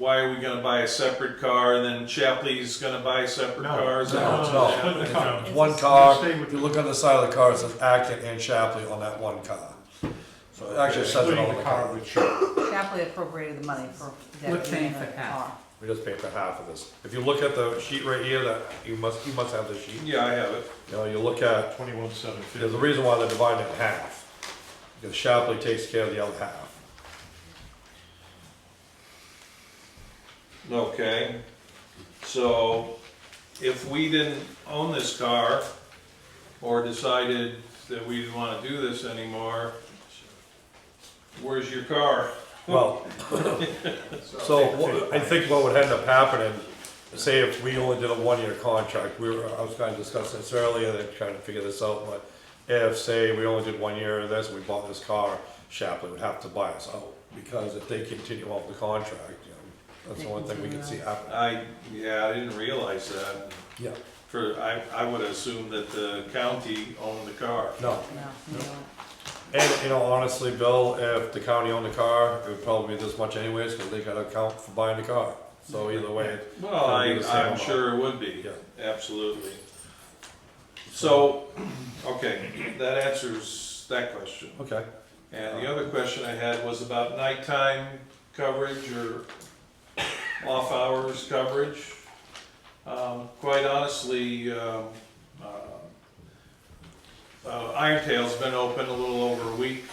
are we gonna buy a separate car and then Shapley's gonna buy a separate No. car? Is that No, what's no. gonna Split the happen? car. It's one car, Stay if with you look on the side of the car, it says Acton and Shapley on that one car. So it actually says it Splitting on the car with Chapley. Shapley appropriated the money for We're dedicating paying the for half. car. We just paid for half of this. If you look at the sheet right here, that you must have the sheet. Yeah, I have it. You know, you look at, 21,750. there's a reason why they're dividing it in half. Because Shapley takes care of the other half. Okay, so if we didn't own this car or decided that we didn't want to do this anymore, where's your car? Well, so I think what would end up happening, say if we only did a 1-year contract, I was kind of discussing this earlier, and trying to figure this out, but if, say, we only did 1 year of this, and we bought this car, Shapley would have to buy us out, because if they continue on with the contract, you know, that's the only thing we can see happen. I didn't realize that. Yeah. I would assume that the county owned the car. No, No, no. and, you know, honestly, Bill, if the county owned the car, it would probably be this much anyways, because they gotta account for buying the car. So either way, Well, It'll be the same I'm amount. sure it would be, Yeah. absolutely. So, okay, that answers that question. okay. And the other question I had was about nighttime coverage or off hours coverage. Quite honestly, Iron Tail's been open a little over a week.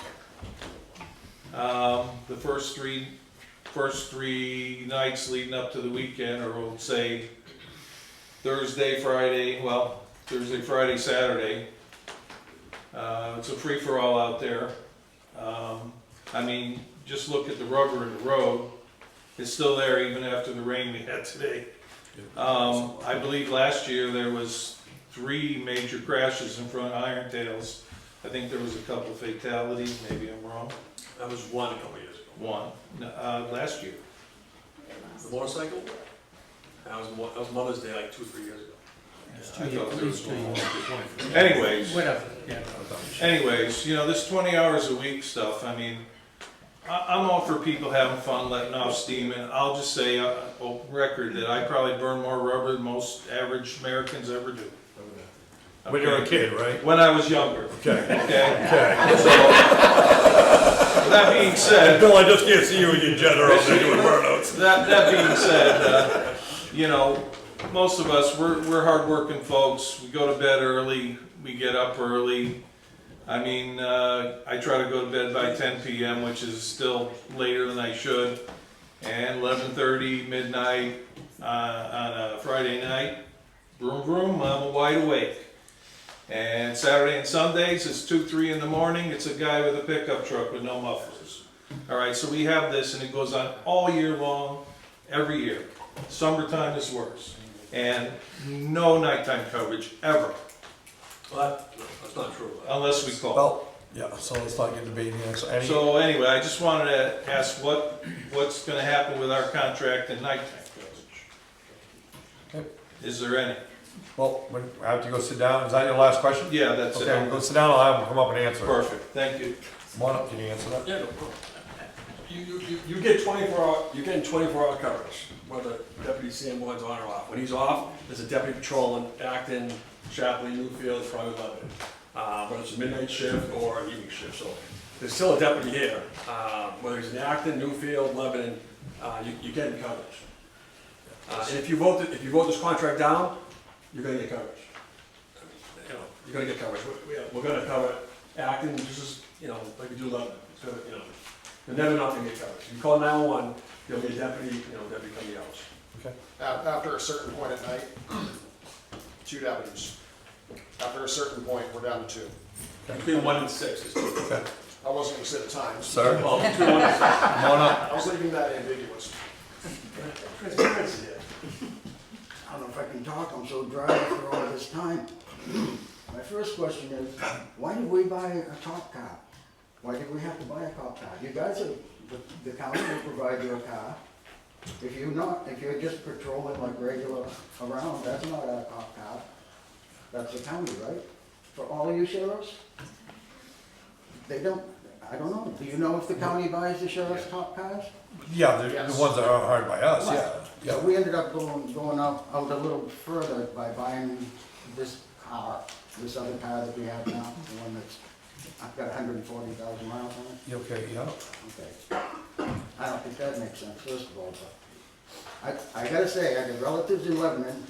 The first three nights leading up to the weekend, or we'll say Thursday, Friday, Saturday. It's a free-for-all out there. I mean, just look at the rubber in the road. It's still there even after the rain we had today. I believe last year there was 3 major crashes in front of Iron Tails. I think there was a couple fatalities, maybe I'm wrong. That was one a couple years ago. One, last year. The motorcycle? That was Mother's Day like 2 or 3 years ago. I thought there was 2 one years. more. Anyways, Whatever, yeah. anyways, you know, this 20 hours a week stuff, I mean, I'm all for people having fun, letting off steam, and I'll just say, open record, that I probably burn more rubber than most average Americans ever do. When you're a kid, right? When I was younger. Okay. Okay? Okay. So, that being said, Bill, I just can't see you in your jet or else you're doing burnouts. that being said, you know, most of us, we're hardworking folks. We go to bed early, we get up early. I mean, I try to go to bed by 10 p.m., which is still later than I should. And 11:30, midnight on a Friday night, vroom vroom, I'm wide awake. And Saturday and Sundays, it's 2, 3 in the morning, it's a guy with a pickup truck with no mufflers. All right, so we have this, and it goes on all year long, every year. Summertime is worse. And no nighttime coverage, ever. Well, That's not true. unless we call. Well, yeah, so let's not get debating it. So anyway, I just wanted to ask what's gonna happen with our contract and nighttime coverage? Is there any? Well, I have to go sit down. Is that your last question? Yeah, that's Okay, it. go sit down, I'll have them come up and answer it. Perfect, thank you. Come on up, can you answer that? Yeah, no problem. You get 24-hour, you're getting 24-hour coverage, whether Deputy Sanborn's on or off. When he's off, there's a deputy patrolling Acton, Shapley, Newfield, probably Lebanon. Whether it's a midnight shift or an evening shift, so there's still a deputy here. Whether he's in Acton, Newfield, Lebanon, you're getting coverage. And if you vote this contract down, you're gonna get coverage. You know, you're gonna get coverage. We're gonna cover Acton, just as, you know, like we do Lebanon. It's gonna, you know, you're never not gonna get coverage. If you call 911, there'll be a deputy coming out. After a certain point at night, 2 deputies. After a certain point, we're down to 2. Between 1 and 6 is 2. Okay. I wasn't gonna say the times. Sir, Well, between 1 and 6. come on up. I was leaving that ambiguous. Transparency here. I don't know if I can talk, I'm so dry after all this time. My first question is, why did we buy a cop car? Why did we have to buy a cop car? You guys are, the county will provide you a car. If you're just patrolling like regular around, that's not a cop car. That's the county, right? For all of you sheriffs? They don't, I don't know. Do you know if the county buys the sheriff's cop cars? Yeah, the ones that are hired by us, Right. yeah. So we ended up going out a little further by buying this car, this other car that we have now, the one that's, I've got 140,000 miles on it. You okay, yeah? Okay. I don't think that makes sense, first of all, but I gotta say, I got relatives in Lebanon.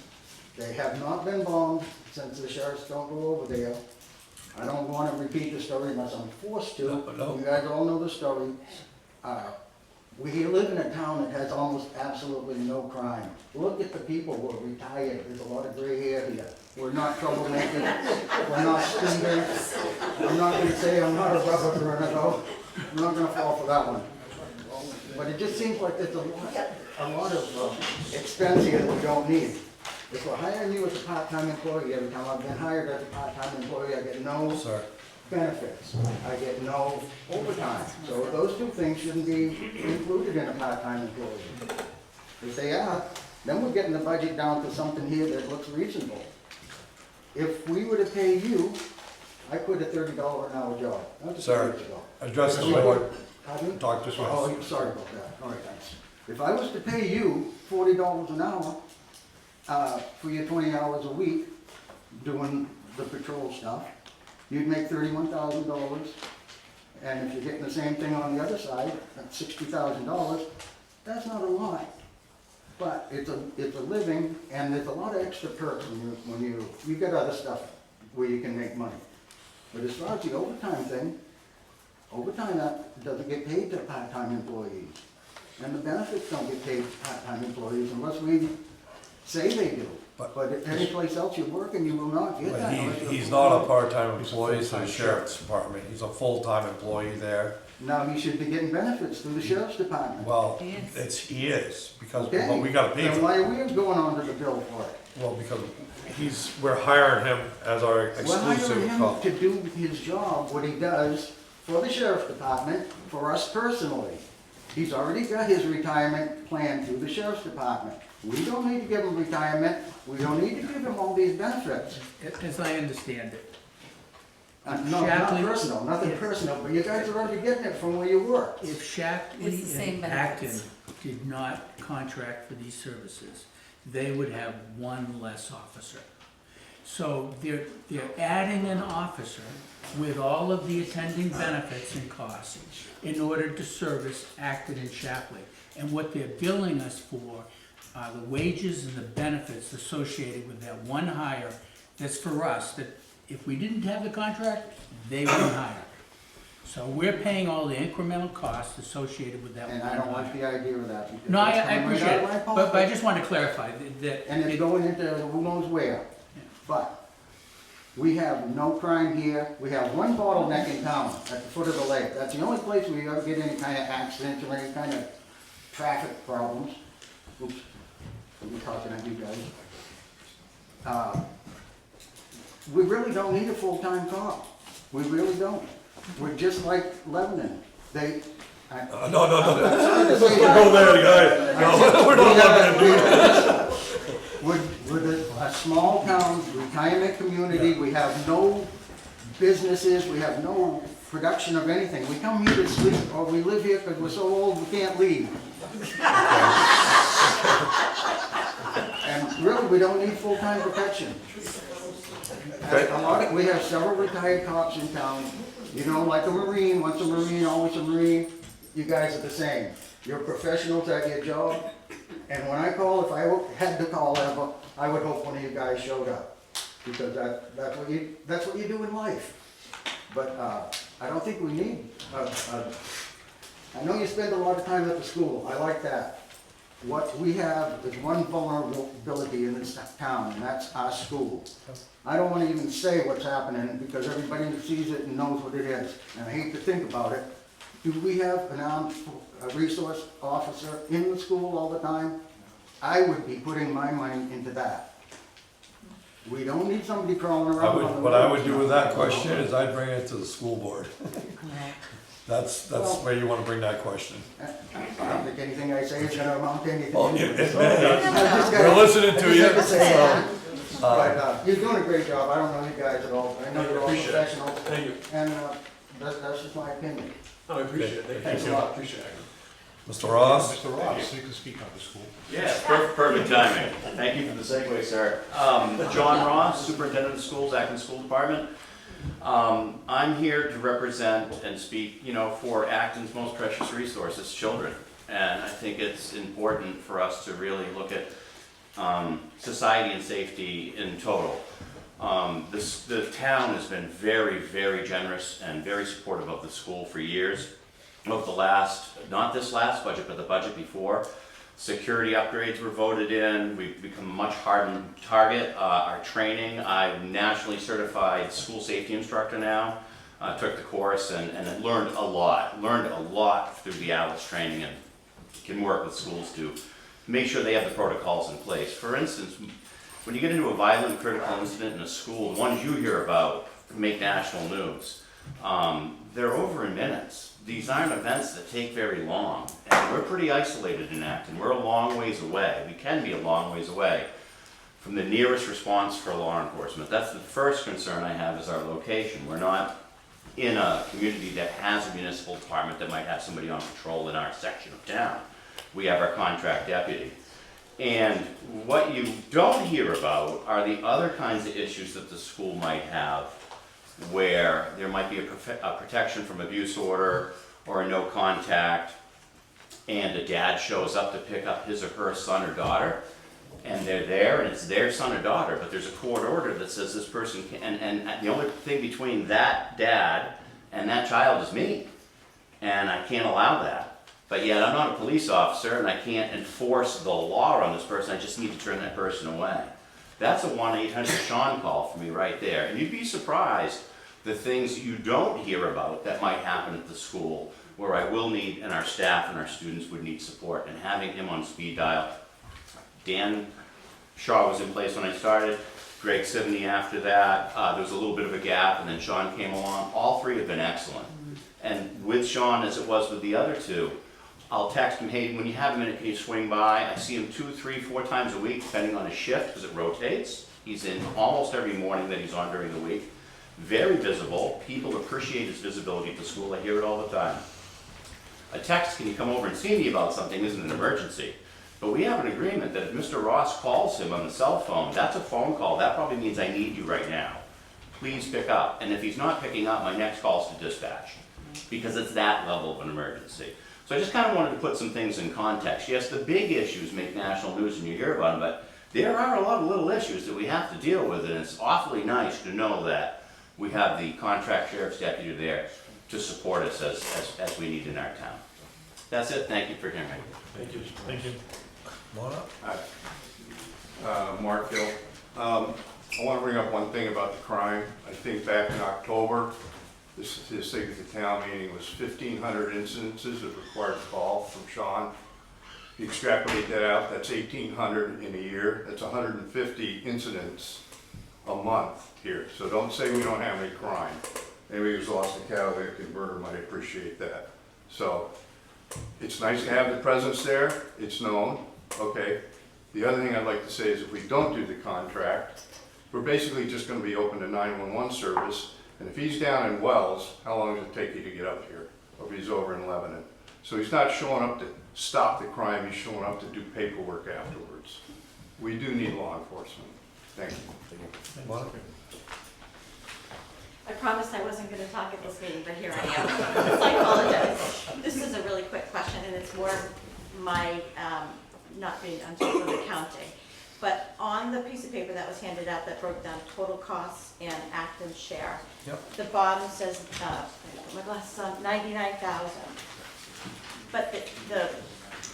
They have not been bombed since the sheriffs don't go over there. I don't wanna repeat the story unless I'm forced to. No. You guys all know the story. We live in a town that has almost absolutely no crime. Look at the people who are retired. There's a lot of gray hair here. We're not troublemakers. We're not steamers. I'm not gonna say I'm not a rubber burner though. I'm not gonna fall for that one. But it just seems like there's a lot of expense here that we don't need. If we're hiring you as a part-time employee, every time I've been hired as a part-time employee, I get no Sir. benefits. I get no overtime. So those two things shouldn't be included in a part-time employee. If they are, then we're getting the budget down to something here that looks reasonable. If we were to pay you, I quit a $30 an hour job. That was Sir, 2 years ago. address the board. Pardon me? Talk this way. Oh, sorry about that. All right, thanks. If I was to pay you $40 an hour for your 20 hours a week doing the patrol stuff, you'd make $31,000. And if you're getting the same thing on the other side, that's $60,000. That's not a lot, but it's a living, and there's a lot of extra perks when you get other stuff where you can make money. But as far as the overtime thing, overtime that doesn't get paid to part-time employees. And the benefits don't get paid to part-time employees unless we say they do. But any place else you work and you will not get But that. unless you're he's not a full-time. part-time employee to the sheriff's department. He's a full-time employee there. Now, he should be getting benefits through the sheriff's department. Well, He is. because, Okay. but we gotta pay Then for why it. are we going on to the bill for it? Well, because we're hiring him as our We're hiring exclusive him cop. to do his job, what he does for the sheriff's department, for us personally. He's already got his retirement plan through the sheriff's department. We don't need to give him retirement, we don't need to give him all these benefits. As I understand it. No, not Shapley- personal, nothing personal, but you guys are already getting it from where you work. If Shapley It's the same and Acton benefits. did not contract for these services, they would have one less officer. So they're adding an officer with all of the attending benefits and costs in order to service Acton and Shapley. And what they're billing us for are the wages and the benefits associated with that one hire that's for us, that if we didn't have the contract, they wouldn't hire. So we're paying all the incremental costs associated with that one And I don't like hire. the idea of that. because No, I that's coming right appreciate out of my it, but I pocket. just want to clarify that. And it's going into who knows where. But we have no crime here. We have one bottleneck in town at the foot of the lake. That's the only place where you ever get any kind of accidents or any kind of traffic problems. Oops, I'm talking at you guys. we really don't need a full-time cop. We really don't. We're just like Lebanon. They, No, sorry to say Go there, guy. No, we're not looking to do that. We're a small town, retirement community, we have no businesses, we have no production of anything. We come here to sleep, or we live here because we're so old we can't leave. And really, we don't need full-time protection. We have several retired cops in town, you know, like a Marine, once a Marine, always a Marine. You guys are the same. You're professionals at your job. And when I call, if I had to call ever, I would hope one of you guys showed up. Because that's what you do in life. But I don't think we need, I know you spend a lot of time at the school, I like that. What we have is one vulnerability in this town, and that's our school. I don't want to even say what's happening because everybody sees it and knows what it is, and I hate to think about it. Do we have an armed resource officer in the school all the time? I would be putting my money into that. We don't need somebody crawling around on the What I would roads. do with that question is I'd bring it to the school board. That's where you wanna bring that question. I don't think anything I say is gonna amount to anything. Oh, it may. I just gotta- We're listening to you. I just have to say that. But you're doing a great job, I don't know you guys at all, I know you're all Appreciate it. professionals, Thank you. and that's just my opinion. I appreciate it. Thank Thanks you. a lot. Appreciate it. Mr. Ross? Mr. Ross, you can speak on the school. Yes, perfect timing. Thank you for the segue, sir. John Ross, Superintendent of Schools, Acton School Department. I'm here to represent and speak, for Acton's most precious resources, children. And I think it's important for us to really look at society and safety in total. The town has been very, very generous and very supportive of the school for years. Of the not this last budget, but the budget before, security upgrades were voted in. We've become a much hardened target. Our training, I'm a nationally certified school safety instructor now. Took the course and learned a lot through the ALICE training, and can work with schools to make sure they have the protocols in place. For instance, when you get into a violent critical incident in a school, the ones you hear about make national news. They're over in minutes. These aren't events that take very long, and we're pretty isolated in Acton. We're a long ways away. We can be a long ways away from the nearest response for law enforcement. That's the first concern I have, is our location. We're not in a community that has a municipal department that might have somebody on patrol in our section of town. We have our contract deputy. And what you don't hear about are the other kinds of issues that the school might have, where there might be a protection from abuse order or a no contact, and a dad shows up to pick up his or her son or daughter, and they're there and it's their son or daughter, but there's a court order that says this person can, and the only thing between that dad and that child is me, and I can't allow that. But yet I'm not a police officer and I can't enforce the law on this person, I just need to turn that person away. That's a 1-800-SEAN call for me right there. And you'd be surprised the things you don't hear about that might happen at the school, where I will need, and our staff and our students would need support. And having him on speed dial. Dan Shaw was in place when I started, Greg Sivney after that. There was a little bit of a gap, and then Sean came along. All three have been excellent. And with Sean, as it was with the other two, I'll text him, hey, when you have a minute, can you swing by? I see him 2, 3, 4 times a week, depending on his shift, because it rotates. He's in almost every morning that he's on during the week. Very visible. People appreciate his visibility at the school. I hear it all the time. A text, can you come over and see me about something, isn't an emergency. But we have an agreement that if Mr. Ross calls him on the cell phone, that's a phone call. That probably means I need you right now. Please pick up. And if he's not picking up, my next call is to dispatch, because it's that level of an emergency. So I just kind of wanted to put some things in context. Yes, the big issues make national news and you hear about them, but there are a lot of little issues that we have to deal with, and it's awfully nice to know that we have the contract sheriff's deputy there to support us as we need in our town. That's it. Thank you for hearing me. Thank you. Thank you. Come on up. Hi, Mark Hill. I want to bring up one thing about the crime. I think back in October, this thing at the town meeting was 1,500 incidences of required call from Sean. You extrapolate that out, that's 1,800 in a year. That's 150 incidents a month here. So don't say we don't have any crime. Anybody who's lost a catalytic converter might appreciate that. So it's nice to have the presence there, it's known, okay? The other thing I'd like to say is if we don't do the contract, we're basically just gonna be open to 911 service, and if he's down in Wells, how long does it take you to get up here? Or if he's over in Lebanon? So he's not showing up to stop the crime, he's showing up to do paperwork afterwards. We do need law enforcement. Thank you. I promised I wasn't gonna talk at this meeting, but here I am. So I apologize. This is a really quick question, and it's more my, not being on top of accounting. But on the piece of paper that was handed out that broke down total costs and Acton's share, the bottom says, I put my glasses on, 99,000. But the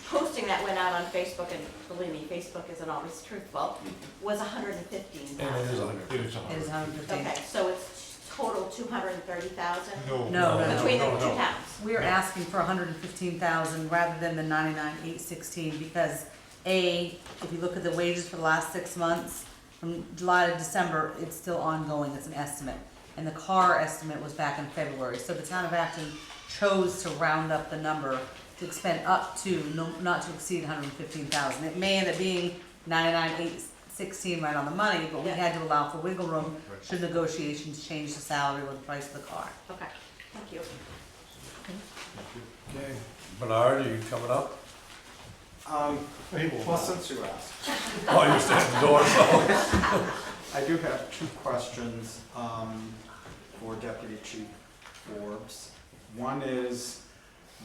posting that went out on Facebook, and believe me, Facebook isn't always truthful, was 115,000. And it is 100. It is 100. It is 115. Okay, so it's total 230,000? No. Between the two towns? We are asking for 115,000 rather than the 99,816 because if you look at the wages for the last 6 months, from July to December, it's still ongoing, it's an estimate. And the car estimate was back in February, so the town of Acton chose to round up the number to expend up to, not to exceed 115,000. It may end up being 99,816 right on the money, but we had to allow for wiggle room should negotiations change the salary or the price of the car. Okay, thank you. Okay, Bernard, are you coming up? Well, since you asked, Oh, you're standing at the door, so. I do have two questions for Deputy Chief Forbes. One is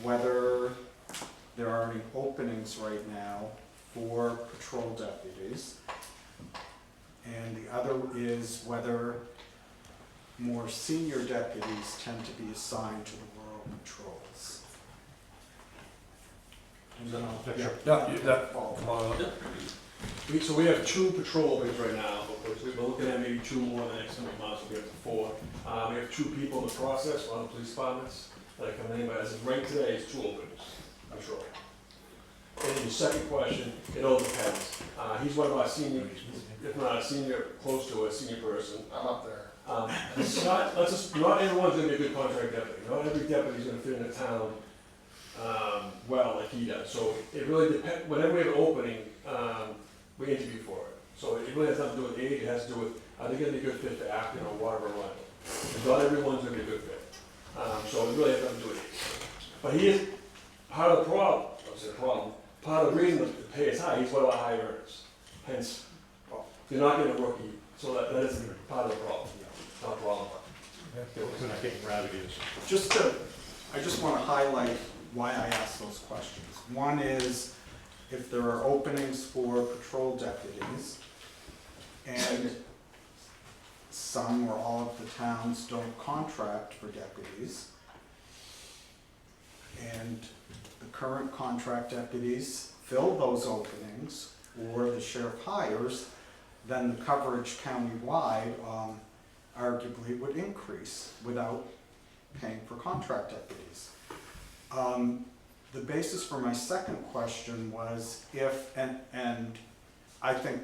whether there are any openings right now for patrol deputies. And the other is whether more senior deputies tend to be assigned to the rural patrols. And then I'll, Come on up. So we have 2 patrol openings right now, but we're looking at maybe 2 more in the next coming months, we'll be up to 4. We have 2 people in the process, on the police departments, that are coming in, but as of right today, it's 2 openings, patrol. And your second question, it all depends. He's one of our senior, if not a senior, close to a senior person. I'm up there. Not everyone's gonna be a good contract deputy, not every deputy's gonna fit in the town, well, like he does. So it really depends, whenever we have an opening, we interview for it. So it really has nothing to do with age, it has to do with, are they gonna be a good fit to Acton or Waterbury Run? And not everyone's gonna be a good fit. So it really has nothing to do with age. But he is, part of the problem, part of the reason the pay is high, he's one of our high earners. Hence, you're not getting a rookie, so that is part of the problem, not a problem. We're not getting ravages. I just want to highlight why I asked those questions. One is if there are openings for patrol deputies, and some or all of the towns don't contract for deputies, and the current contract deputies fill those openings, or the sheriff hires, then the coverage countywide arguably would increase without paying for contract deputies. The basis for my second question was if, and I think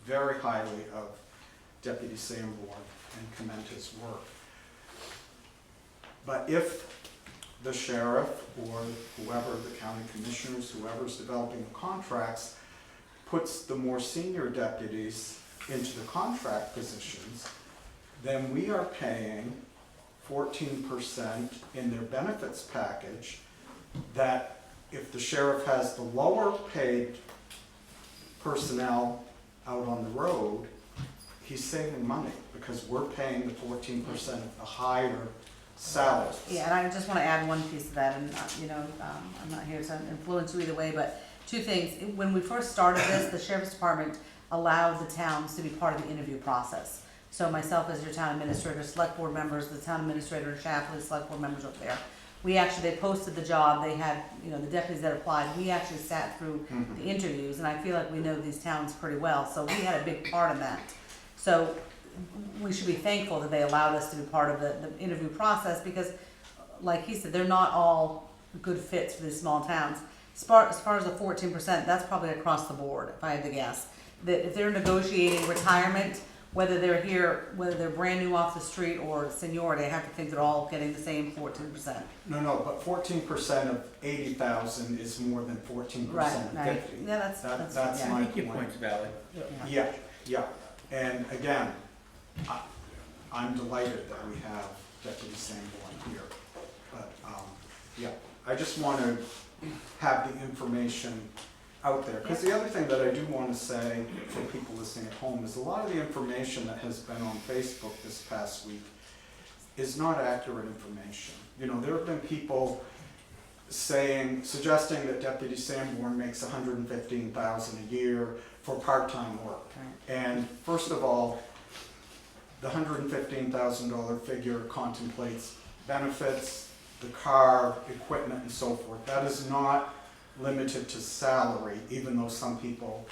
very highly of Deputy Sanborn and commend his work, but if the sheriff or whoever, the county commissioners, whoever's developing the contracts, puts the more senior deputies into the contract positions, then we are paying 14% in their benefits package, that if the sheriff has the lower paid personnel out on the road, he's saving money because we're paying the 14% of the higher salaries. Yeah, and I just want to add one piece to that, and I'm not here to influence you either way, but 2 things. When we first started this, the Sheriff's Department allowed the towns to be part of the interview process. So myself as your town administrator, select board members, the town administrator, Shapley, select board members up there. They posted the job, they had, the deputies that applied, we actually sat through the interviews, and I feel like we know these towns pretty well, so we had a big part in that. So we should be thankful that they allowed us to be part of the interview process, because like he said, they're not all good fits for these small towns. As far as the 14%, that's probably across the board, if I had to guess. That if they're negotiating retirement, whether they're here, whether they're brand new off the street or senior, they have to think they're all getting the same 14%. No, but 14% of 80,000 is more than 14% Right, of right. 50. Yeah, that's That's yeah. my I think your point. point's valid. Yeah, yeah, and again, I'm delighted that we have Deputy Sanborn here, but, yeah, I just want to have the information out there, because the other thing that I do want to say for people listening at home is a lot of the information that has been on Facebook this past week is not accurate information. You know, there have been people suggesting that Deputy Sanborn makes $115,000 a year for part-time work. And first of all, the $115,000 figure contemplates benefits, the car, equipment, and so forth. That is not limited to salary, even though some people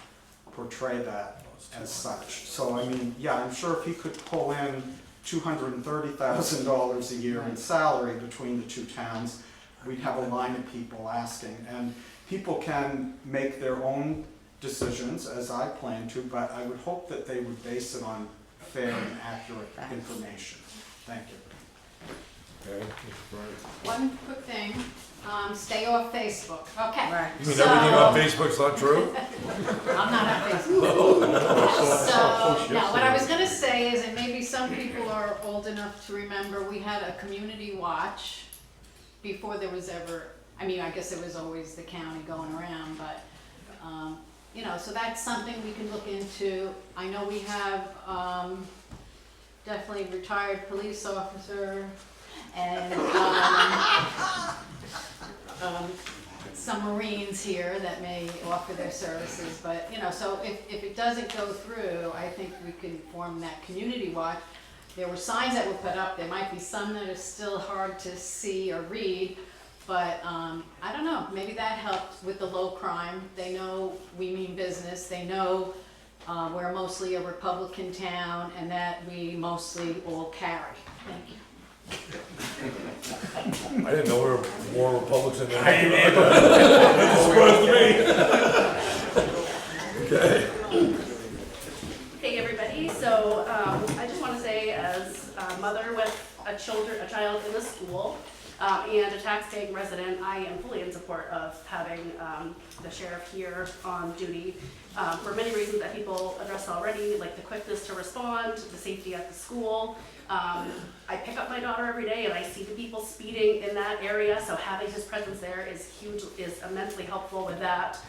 portray that as such. So I mean, yeah, I'm sure if he could pull in $230,000 a year in salary between the two towns, we'd have a line of people asking. And people can make their own decisions, as I plan to, but I would hope that they would base it on fair and accurate information. Thank you. Okay. One quick thing, stay off Facebook, okay? Right. You mean everything on Facebook's not true? I'm not on Facebook. So, now, what I was gonna say is, and maybe some people are old enough to remember, we had a community watch before there was ever, I mean, I guess it was always the county going around, but, you know, so that's something we can look into. I know we have, definitely retired police officer and, some Marines here that may offer their services, but, you know, so if it doesn't go through, I think we can form that community watch. There were signs that were put up, there might be some that are still hard to see or read, but, I don't know, maybe that helps with the low crime. They know we mean business, they know, we're mostly a Republican town and that we mostly all carry. Thank you. I didn't know we were more Republican than. Okay. Hey everybody, so I just want to say, as a mother with a child in the school and a tax-paying resident, I am fully in support of having the sheriff here on duty for many reasons that people addressed already, like the quickness to respond, the safety at the school. I pick up my daughter every day and I see the people speeding in that area, so having his presence there is immensely helpful with that.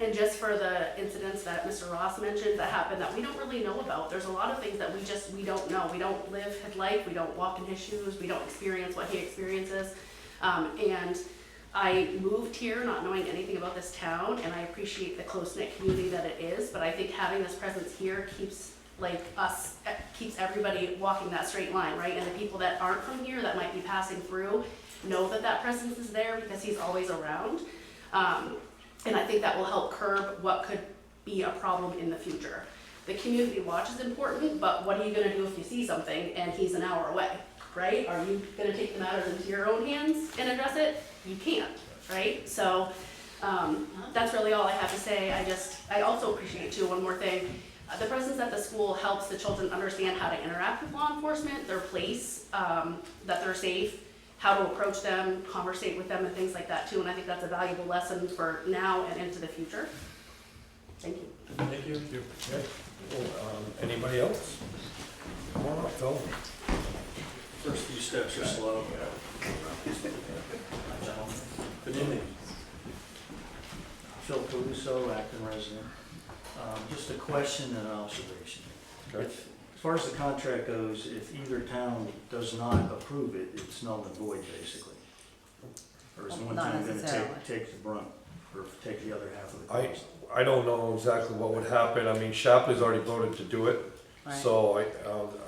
And just for the incidents that Mr. Ross mentioned that happened that we don't really know about, there's a lot of things that we don't know. We don't live his life, we don't walk in his shoes, we don't experience what he experiences. And I moved here not knowing anything about this town, and I appreciate the close-knit community that it is, but I think having this presence here keeps everybody walking that straight line, right? And the people that aren't from here that might be passing through know that that presence is there because he's always around. And I think that will help curb what could be a problem in the future. The community watch is important, but what are you gonna do if you see something and he's an hour away, right? Are you gonna take the matters into your own hands and address it? You can't, right? So that's really all I have to say. I also appreciate too, one more thing, the presence at the school helps the children understand how to interact with law enforcement, their place, that they're safe, how to approach them, conversate with them, and things like that too. And I think that's a valuable lesson for now and into the future. Thank you. Thank you. Okay. Anybody else? Come on up, Phil. First few steps are slow. Good evening. Phil Caruso, Acton resident. Just a question and an observation. Okay. As far as the contract goes, if either town does not approve it, it's null and void, basically. Or is one Not town gonna necessarily. take the brunt, or take the other half of the cost? I don't know exactly what would happen. I mean, Shapley's already voted to do it. Right. So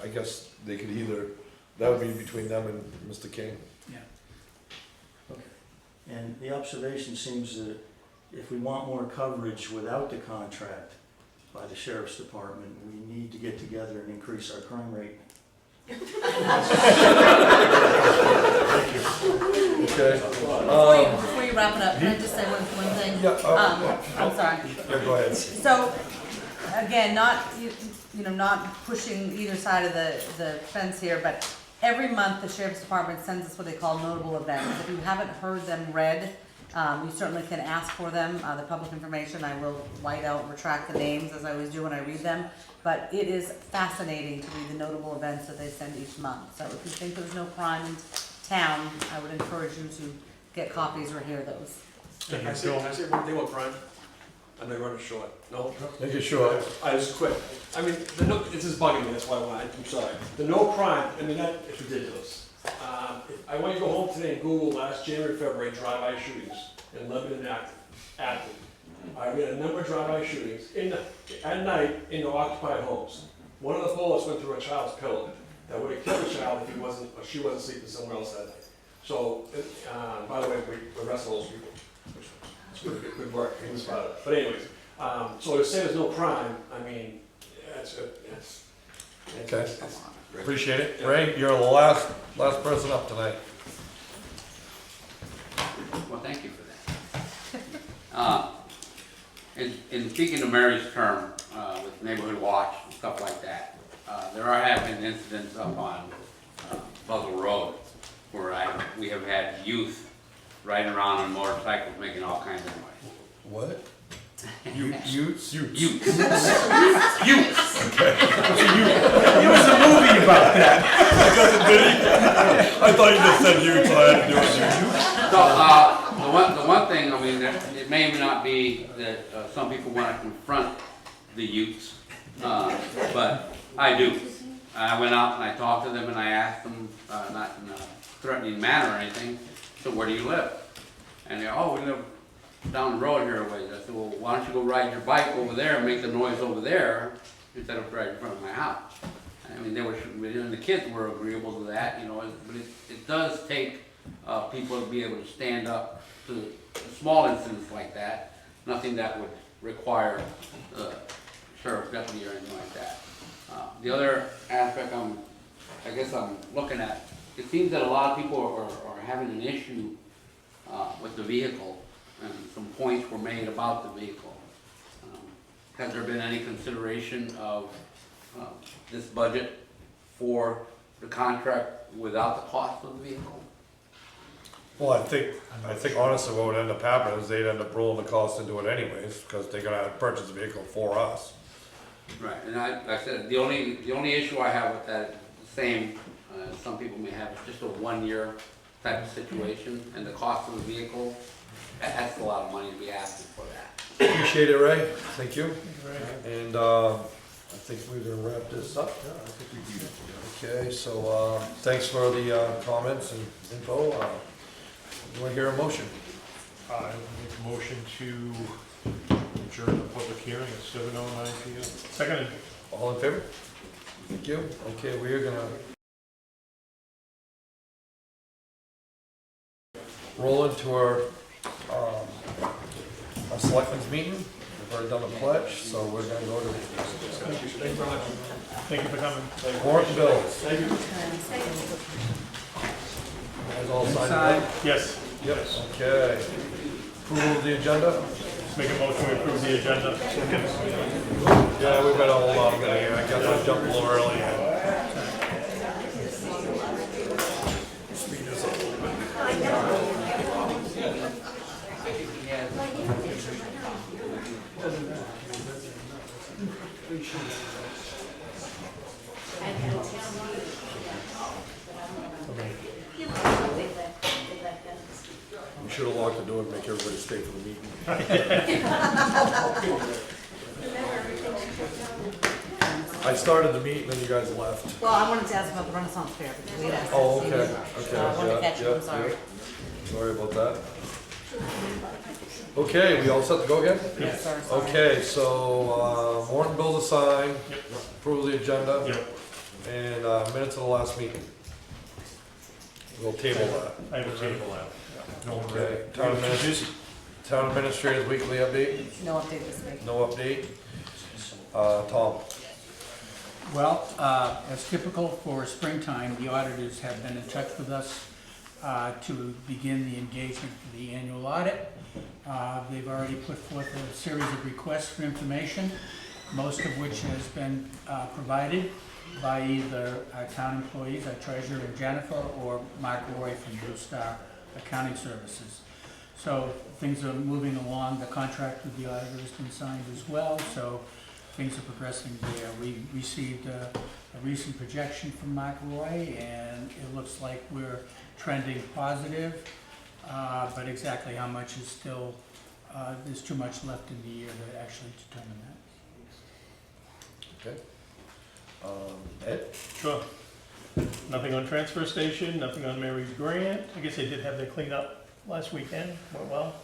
I guess they could that would be between them and Mr. King. Yeah. Okay. And the observation seems that if we want more coverage without the contract by the sheriff's department, we need to get together and increase our crime rate. Okay. Before you wrap it up, can I just say one thing? Yeah. I'm sorry. Yeah, go ahead. So, again, you know, not pushing either side of the fence here, but every month the sheriff's department sends us what they call notable events. If you haven't heard them read, you certainly can ask for them, the public information. I will white out, retract the names as I always do when I read them. But it is fascinating to read the notable events that they send each month. So if you think there's no crime in town, I would encourage you to get copies or hear those. Can I say one thing about crime? I know you're running short. No? Make it short. I just quick. I mean, this is bugging me, that's why I'm sorry. The no crime, I mean, that is ridiculous. I want you to go home today and Google last January, February drive-by shootings in Lebanon, Acton. I read a number of drive-by shootings at night in occupied homes. One of the bullets went through a child's pillow that would have killed the child if he wasn't, or she wasn't sleeping somewhere else that night. So, by the way, we arrested all those people. It's good work, he was proud of it. But anyways, so to say there's no crime, I mean, Okay. Appreciate it. Ray, you're the last person up tonight. Well, thank you for that. In speaking to Mary's term, with Neighborhood Watch and stuff like that, there have been incidents up on Buzzell Road where we have had youth riding around on motorcycles making all kinds of noise. What? Youths. Youths. Youths. Okay. There was a movie about that. I thought you just said youths, so I had to do it. So, the one thing, I mean, it may not be that some people want to confront the youths, but I do. I went out and I talked to them and I asked them, not in a threatening manner or anything, so where do you live? And they, oh, we live down the road here a ways. I said, well, why don't you go ride your bike over there and make the noise over there instead of right in front of my house? I mean, the kids were agreeable to that, you know, but it does take people to be able to stand up to small incidents like that. Nothing that would require sheriff's deputy or anything like that. The other aspect I guess I'm looking at, it seems that a lot of people are having an issue with the vehicle, and some points were made about the vehicle. Has there been any consideration of this budget for the contract without the cost of the vehicle? Well, I think honestly what would end up happening is they'd end up rolling the cost into it anyways, because they're gonna purchase the vehicle for us. Right, and like I said, the only issue I have with that, the same, some people may have, is just a 1-year type of situation, and the cost of the vehicle, that's a lot of money to be asking for that. Appreciate it, Ray. Thank you. And I think we're gonna wrap this up. Yeah, I think we beat it. Okay, so thanks for the comments and info. You wanna hear a motion? I make a motion to adjourn the public hearing at 7:09 PM. Seconded. All in favor? Thank you. Okay, we are gonna roll into our selectmen's meeting. We've already done the pledge, so we're gonna go to. Thank you very much. Thank you for coming. Warrant bills. Thank you. Guys all signed up? Yes. Yes. Okay. Approval of the agenda? Make a motion to approve the agenda. Yeah, we better hold on a minute here. I guess I jumped a little early. Speed us up a little bit. We should have locked the door and make everybody stay for the meeting. I started the meeting and you guys left. Well, I wanted to ask about the Renaissance Fair because we had asked. Oh, that okay, this evening. okay, I wanted to catch you, I'm yeah, sorry. yeah. Sorry about that. Okay, we all set to go again? Yes, sir. Sorry. Okay, so, warrant bills assigned, approve the agenda. Yep. And, minutes of the last meeting. We'll table that. I have a table that. No, Okay, town administrator's weekly update, No update this week. no update. Tom? Well, as typical for springtime, the auditors have been in touch with us to begin the engagement for the annual audit. They've already put forth a series of requests for information. most of which has been provided by either our town employees, our treasurer Jennifer, or Mark Roy from Blue Star Accounting Services. So things are moving along. The contract with the auditor has been signed as well, so things are progressing there. We received a recent projection from Mark Roy, and it looks like we're trending positive, but exactly how much is still, there's too much left in the year to actually determine that. Okay. Ed? Sure. Nothing on transfer station, nothing on Mary's grant. I guess they did have their cleanup last weekend, went well.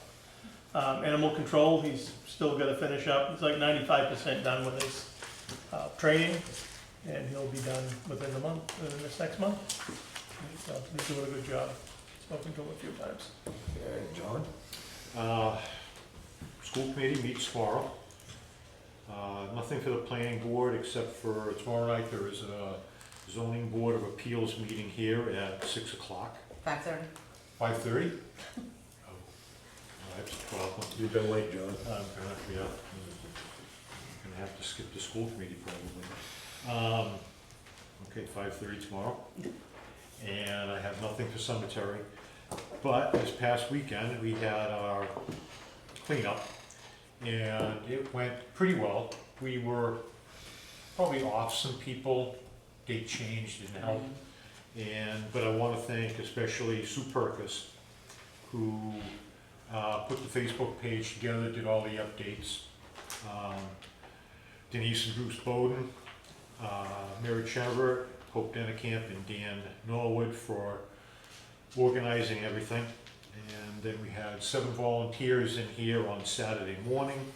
Animal control, he's still gotta finish up. He's like 95% done with his training, and he'll be done within this next month. So he's doing a good job. Spoken to him a few times. Okay, John? School committee meets tomorrow. Nothing for the planning board, except for tomorrow night, there is a zoning board of appeals meeting here at 6 o'clock. 5:30. 5:30? Oh, that's a problem. You've been late, John. I'm gonna have to skip the school committee probably. Okay, 5:30 tomorrow. And I have nothing for cemetery. But this past weekend, we had our cleanup, and it went pretty well. We were probably off some people, date change didn't help. But I want to thank especially Sue Perkis, who put the Facebook page together, did all the updates. Denise and Bruce Bowden, Mary Chenever, Hope Dennekamp, and Dan Norwood for organizing everything. And then we had 7 volunteers in here on Saturday morning,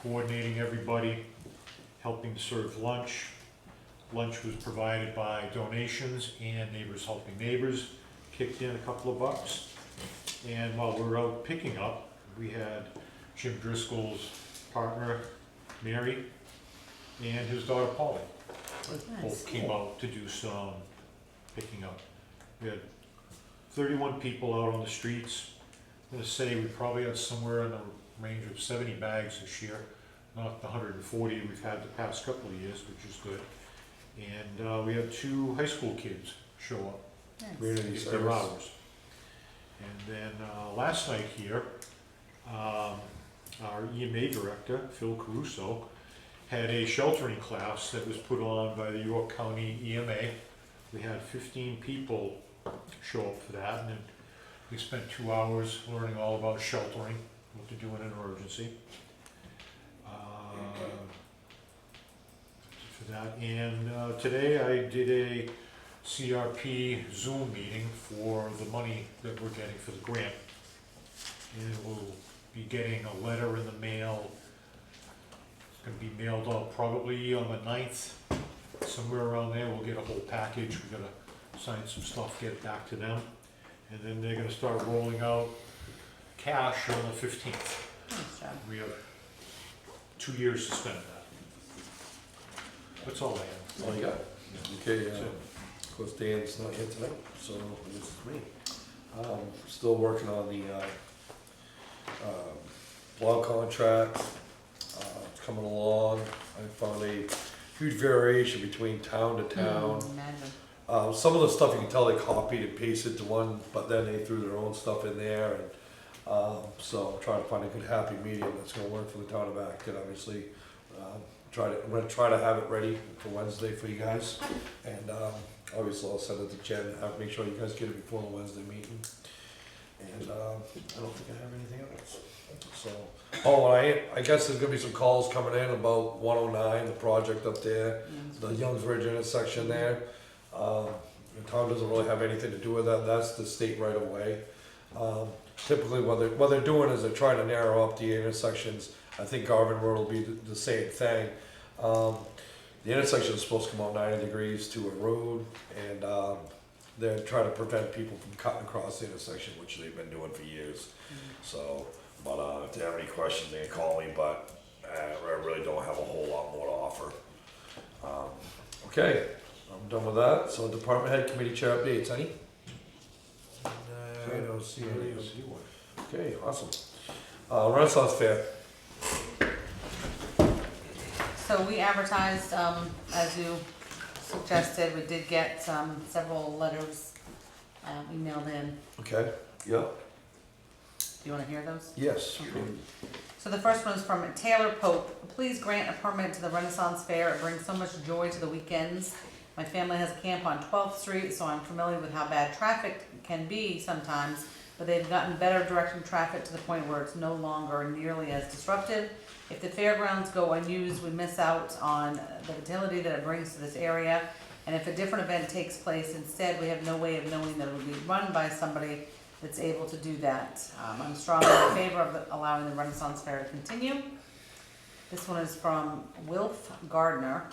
coordinating everybody, helping to serve lunch. Lunch was provided by donations and Neighbors Helping Neighbors, kicked in a couple of bucks. And while we were out picking up, we had Jim Driscoll's partner, Mary, and his daughter, Polly. Both came out to do some picking up. We had 31 people out on the streets. I'm gonna say we probably had somewhere in the range of 70 bags this year, not the 140 we've had the past couple of years, which is good. And we had 2 high school kids show up. Community Their service. hours. And then last night here, our EMA director, Phil Caruso, had a sheltering class that was put on by the York County EMA. We had 15 people show up for that, and then we spent 2 hours learning all about sheltering, what to do in an emergency. For that, and today I did a CRP Zoom meeting for the money that we're getting for the grant. And we'll be getting a letter in the mail. It's gonna be mailed out probably on the 9th, somewhere around there. We'll get a whole package. We gotta sign some stuff, get it back to them. And then they're gonna start rolling out cash on the 15th. Nice job. We have 2 years to spend that. That's all I have. All you got? Okay, That's it. of course Dan's not here tonight, so this is me. Still working on the blog contract. It's coming along. I found a huge variation between town to town. Imagine. Some of the stuff you can tell they copied and pasted to one, but then they threw their own stuff in there. And so I'm trying to find a good happy medium that's going to work for the town of Acton, obviously. I'm going to try to have it ready for Wednesday for you guys. And obviously I'll send it to Jen, make sure you guys get it before the Wednesday meeting. And I don't think I have anything else. So, I guess there's gonna be some calls coming in about 109, the project up there, the Youngs Ridge intersection there. The town doesn't really have anything to do with that. That's the state right of way. Typically, what they're doing is they're trying to narrow up the intersections. I think Garvin Road will be the same thing. The intersection is supposed to come out 90 degrees to a road, and they're trying to prevent people from cutting across the intersection, which they've been doing for years. So, but if they have any questions, they can call me, but I really don't have a whole lot more to offer. Okay, I'm done with that. So department head committee chair updates, any? I don't see any. Okay, awesome. Renaissance Fair. so we advertised, as you suggested, we did get, several letters, emailed in. Okay, yeah, Do you wanna hear those? yes. So the first one is from Taylor Pope. Please grant a permit to the Renaissance Fair. It brings so much joy to the weekends. My family has a camp on 12th Street, so I'm familiar with how bad traffic can be sometimes, but they've gotten better directing traffic to the point where it's no longer nearly as disruptive. If the fairgrounds go unused, we miss out on the vitality that it brings to this area. And if a different event takes place instead, we have no way of knowing that it will be run by somebody that's able to do that. I'm strongly in favor of allowing the Renaissance Fair to continue. This one is from Wilford Gardner.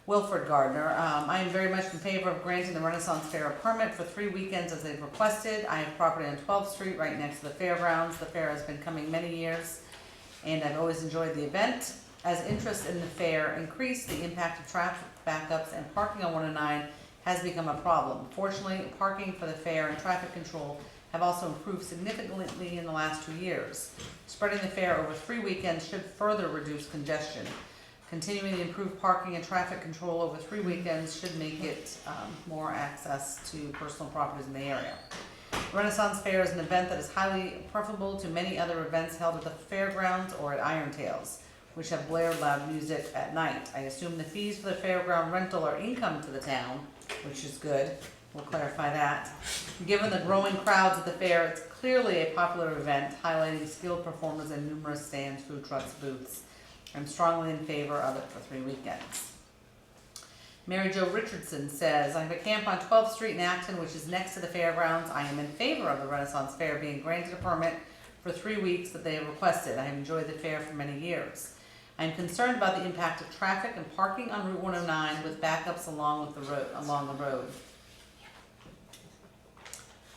I am very much in favor of granting the Renaissance Fair a permit for 3 weekends as they've requested. I have property on 12th Street right next to the fairgrounds. The fair has been coming many years, and I've always enjoyed the event. As interest in the fair increased, the impact of traffic backups and parking on 109 has become a problem. Fortunately, parking for the fair and traffic control have also improved significantly in the last 2 years. Spreading the fair over 3 weekends should further reduce congestion. Continuing the improved parking and traffic control over 3 weekends should make it more access to personal properties in the area. Renaissance Fair is an event that is highly preferable to many other events held at the fairgrounds or at Iron Tales, which have blared loud music at night. I assume the fees for the fairground rental are income to the town, which is good. We'll clarify that. Given the growing crowds at the fair, it's clearly a popular event, highlighting skilled performers and numerous stands, food trucks, booths. I'm strongly in favor of it for 3 weekends. Mary Jo Richardson says, I have a camp on 12th Street in Acton, which is next to the fairgrounds. I am in favor of the Renaissance Fair being granted a permit for 3 weeks that they have requested. I have enjoyed the fair for many years. I am concerned about the impact of traffic and parking on Route 109 with backups along the road.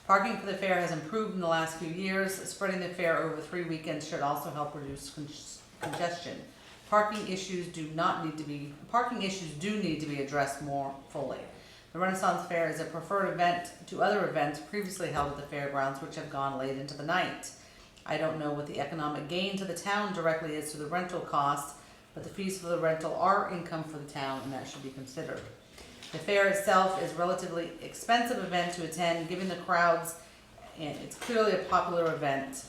Parking for the fair has improved in the last few years. Spreading the fair over 3 weekends should also help reduce congestion. Parking issues do need to be addressed more fully. The Renaissance Fair is a preferred event to other events previously held at the fairgrounds, which have gone late into the night. I don't know what the economic gain to the town directly is to the rental costs, but the fees for the rental are income for the town, and that should be considered. The fair itself is a relatively expensive event to attend, given the crowds, and it's clearly a popular event.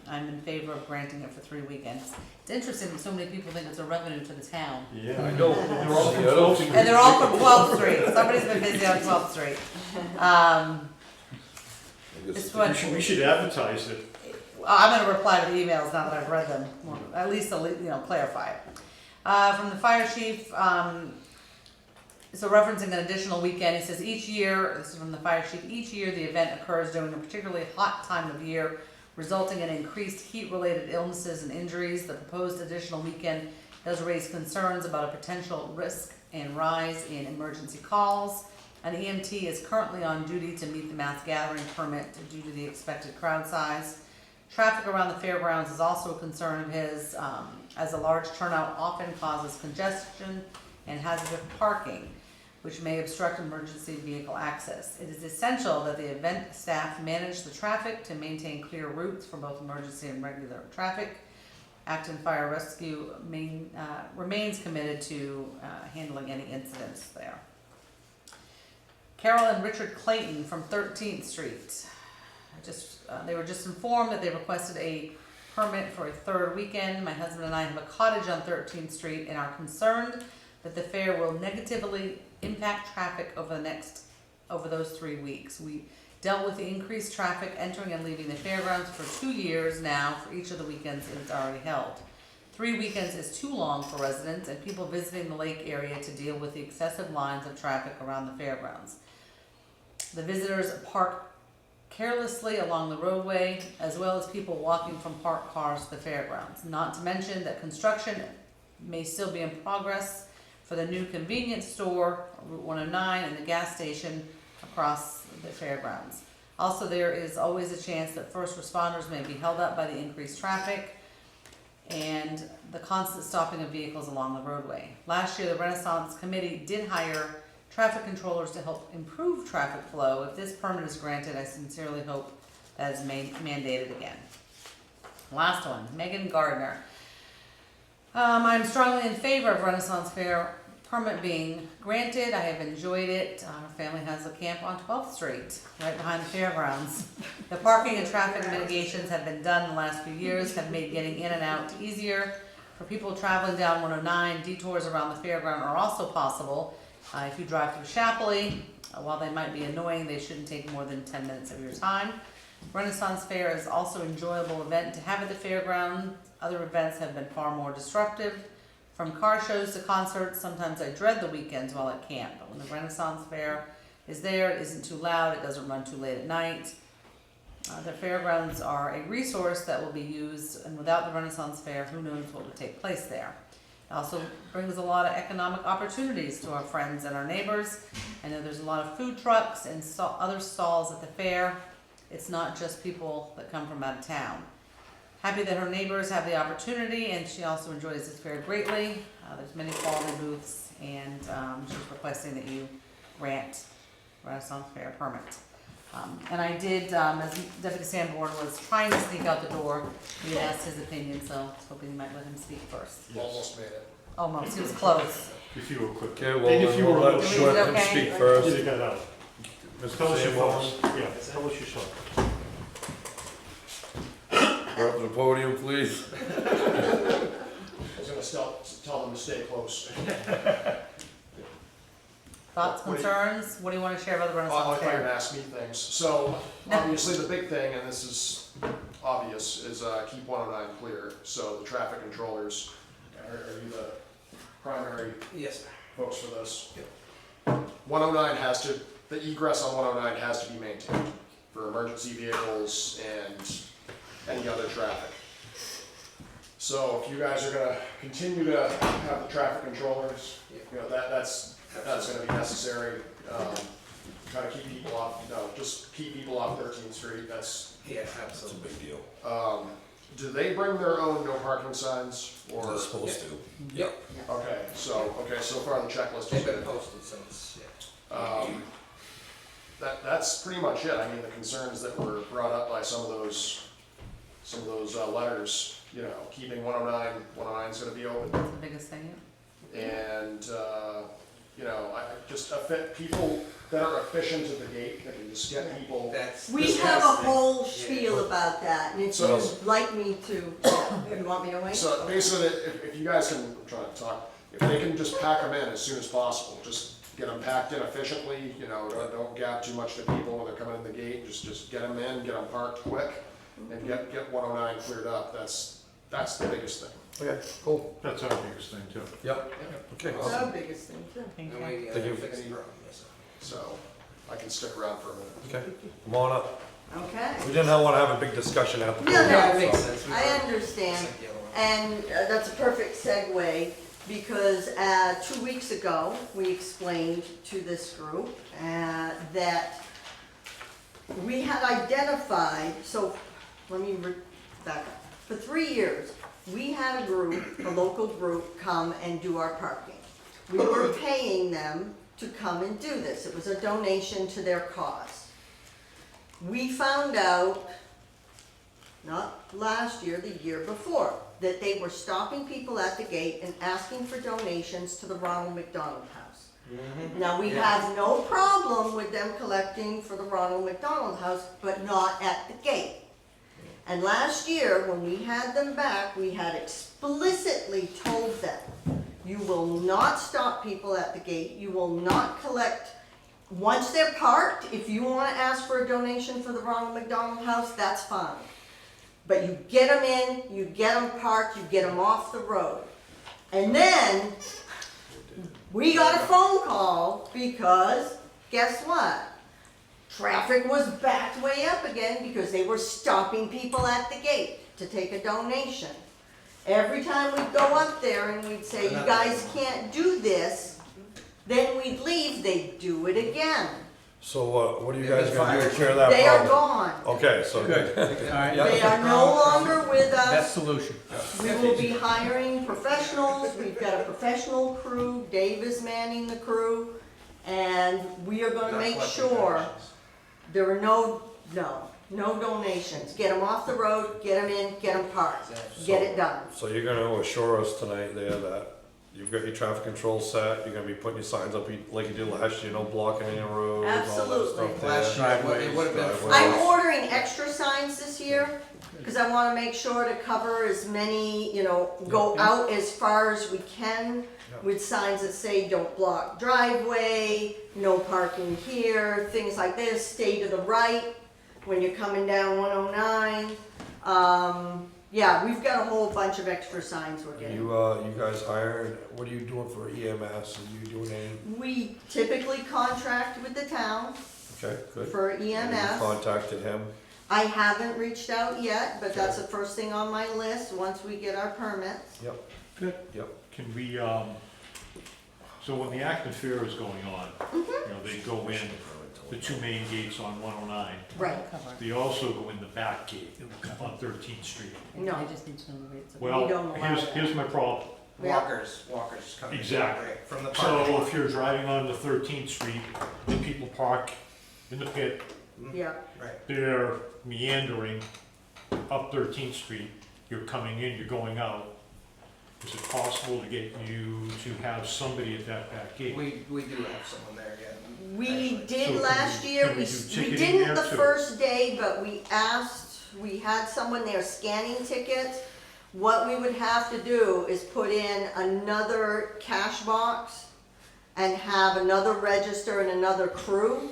I'm in favor of granting it for 3 weekends. It's interesting that so many people think it's a revenue to the town. Yeah, I know. They're all from 12th Street. And they're all from 12th Street. Somebody's been busy on 12th Street. This one, We should advertise it. I'm gonna reply to the emails now that I've read them, or at least, clarify it. From the fire chief, so referencing an additional weekend, he says each year, this is from the fire chief, each year the event occurs during a particularly hot time of year, resulting in increased heat-related illnesses and injuries. The proposed additional weekend does raise concerns about a potential risk and rise in emergency calls. An EMT is currently on duty to meet the mass gathering permit due to the expected crowd size. Traffic around the fairgrounds is also a concern of his, as a large turnout often causes congestion and hazardous parking, which may obstruct emergency vehicle access. It is essential that the event staff manage the traffic to maintain clear routes for both emergency and regular traffic. Acton Fire Rescue remains committed to handling any incidents there. Carol and Richard Clayton from 13th Street. They were just informed that they requested a permit for a 3rd weekend. My husband and I have a cottage on 13th Street and are concerned that the fair will negatively impact traffic over those 3 weeks. We dealt with the increased traffic entering and leaving the fairgrounds for 2 years now for each of the weekends it is already held. 3 weekends is too long for residents and people visiting the lake area to deal with the excessive lines of traffic around the fairgrounds. The visitors park carelessly along the roadway, as well as people walking from parked cars to the fairgrounds. Not to mention that construction may still be in progress for the new convenience store, Route 109, and the gas station across the fairgrounds. Also, there is always a chance that first responders may be held up by the increased traffic and the constant stopping of vehicles along the roadway. Last year, the Renaissance Committee did hire traffic controllers to help improve traffic flow. If this permit is granted, I sincerely hope that is mandated again. Last one, Megan Gardner. I'm strongly in favor of Renaissance Fair permit being granted. I have enjoyed it. Our family has a camp on 12th Street, right behind the fairgrounds. The parking and traffic mitigations have been done in the last few years, have made getting in and out easier. For people traveling down 109, detours around the fairground are also possible. If you drive through Shapley, while they might be annoying, they shouldn't take more than 10 minutes of your time. Renaissance Fair is also an enjoyable event to have at the fairground. Other events have been far more disruptive. From car shows to concerts, sometimes I dread the weekends while at camp, but when the Renaissance Fair is there, it isn't too loud, it doesn't run too late at night. The fairgrounds are a resource that will be used, and without the Renaissance Fair, who knows what would take place there. It also brings a lot of economic opportunities to our friends and our neighbors. I know there's a lot of food trucks and other stalls at the fair. It's not just people that come from out of town. Happy that her neighbors have the opportunity, and she also enjoys this fair greatly. There's many quality booths, and she's requesting that you grant Renaissance Fair permit. And I did, as Deputy Sanborn was trying to sneak out the door, he had asked his opinion, so I was hoping you might let him speak first. Almost made it. Almost, he was close. If you were quick. Okay, And if you were we'll a let little him okay? speak first. Get that out. Mr. Tell us your Sanborn, thoughts. Yeah, tell us your thoughts. go up to the podium, please. I was gonna tell them to stay close. Thoughts, What do you- concerns? What do you want to share about the I Renaissance like how you're Fair? gonna ask me things. So, obviously, the big thing, and this is obvious, is keep 109 clear. So the traffic controllers, are you the primary folks for this? 109 has to, the egress on 109 has to be maintained for emergency vehicles and any other traffic. So if you guys are gonna continue to have the traffic controllers, you know, that's gonna be necessary. Try to keep people off, just keep people off 13th Street, that's That's a big deal. do they bring their own no parking signs, or? They're supposed to. Yep. Okay, so far the checklist is good. posted since, That's pretty much it. I mean, the concerns that were brought up by some of those letters, you know, keeping 109 is gonna be open. That's the biggest thing, yeah. And, you know, people that are efficient at the gate, that can just get people. We have a whole spiel about that, and if So- you'd like me to, you want me to wait? So basically, if you guys can, I'm trying to talk, if they can just pack them in as soon as possible, just get them packed in efficiently, you know, don't gap too much to people when they're coming in the gate, just get them in, get them parked quick, and get 109 cleared up, that's the biggest thing. Okay, cool. That's our biggest thing too. Yep. Okay, That's awesome. our biggest thing, too. Thank you. So, I can stick around for a minute. Okay, come on up. Okay. We didn't want to have a big discussion at the No, podium, no, so- I understand, and that's a perfect segue, because 2 weeks ago, we explained to this group that we had identified, so, let me back up. For 3 years, we had a group, a local group, come and do our parking. We were paying them to come and do this. It was a donation to their cause. We found out, not last year, the year before, that they were stopping people at the gate and asking for donations to the Ronald McDonald House. Now, we have no problem with them collecting for the Ronald McDonald House, but not at the gate. And last year, when we had them back, we had explicitly told them, you will not stop people at the gate, you will not collect, once they're parked, if you want to ask for a donation for the Ronald McDonald House, that's fine. But you get them in, you get them parked, you get them off the road. And then, we got a phone call because, guess what? Traffic was backed way up again because they were stopping people at the gate to take a donation. Every time we'd go up there and we'd say, you guys can't do this, then we'd leave, they'd do it again. So what are you guys gonna do to clear that problem? They are gone. Okay, so good. They are no longer with us. Best solution. We will be hiring professionals, we've got a professional crew, Dave is manning the crew, and we are gonna make sure there are no, No donations. Get them off the road, get them in, get them parked, get it done. So you're gonna assure us tonight there that you've got your traffic control set, you're gonna be putting your signs up like you did last year, no blocking any roads, all that Absolutely. stuff there. Last year, it would have been. Driveways. I'm ordering extra signs this year, because I wanna make sure to cover as many, go out as far as we can with signs that say, don't block driveway, no parking here, things like this, stay to the right when you're coming down 109. Yeah, we've got a whole bunch of extra signs we're getting. You guys hired, what are you doing for EMS? Are you doing any? We typically contract with the town Okay, good. for Have you EMS. contacted him? I haven't reached out yet, but that's the first thing on my list, once we get our permits. Yep. Good. Yep. Can we, so when the Acton Fair is going on, they go in the two main gates on 109. Right. They also go in the back gate on 13th Street. No. I just need to know the rates. Well, We don't allow that. here's my problem. Walkers coming. Exactly. From the parking So lot. if you're driving on the 13th Street, and people park in the pit, Yeah. Right. they're meandering up 13th Street, you're coming in, you're going out. Is it possible to get you to have somebody at that back gate? We do have someone there, yeah. We actually. did So can last we- year, can we we do we ticketing didn't there the too? first day, but we had someone there scanning tickets. What we would have to do is put in another cash box and have another register and another crew.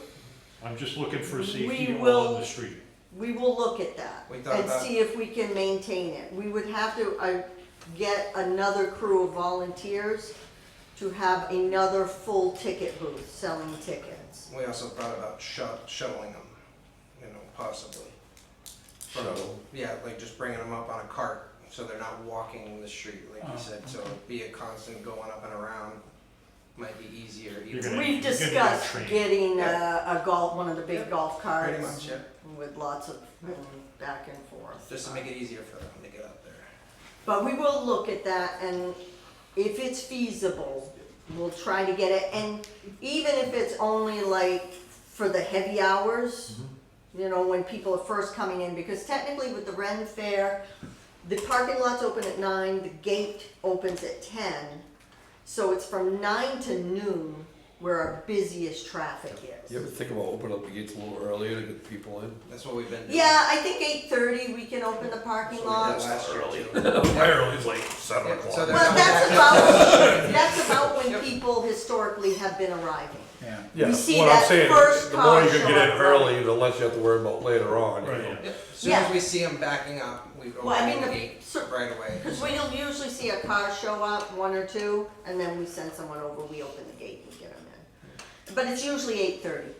I'm just looking for We safety all will- on the street. We will look at that We thought and about- see if we can maintain it. We would have to get another crew of volunteers to have another full ticket booth selling tickets. We also thought about shuttling them, possibly. Shuttle? Yeah, like just bringing them up on a cart, so they're not walking the street, like you said, so it'd be a constant going up and around. Might be easier. You're gonna- We've you're gonna discussed train. getting one of the big golf carts. Pretty much, yeah. With lots of back and forth. Just to make it easier for them to get up there. But we will look at that, and if it's feasible, we'll try to get it, and even if it's only like for the heavy hours, when people are first coming in, because technically with the Ren Fair, the parking lot's open at 9, the gate opens at 10, so it's from 9 to noon where our busiest traffic is. You ever think about opening up the gates a little earlier to get people in? That's what we've been doing. Yeah, I think 8:30 we can open the parking That's what we lot. did last year, too. My early's like 7 Yeah, o'clock. so they're Well, coming that's back. that's about when people historically have been arriving. Yeah. Yeah, We see what that I'm saying first is, the more car you can show get in up early, the less you have to worry about later on. Right, you know? yeah. As soon as we see them backing up, we open Well, I mean, the gate right away. Because we'll usually see a car show up, one or two, and then we send someone over, we open the gate and get them in. But it's usually 8:30.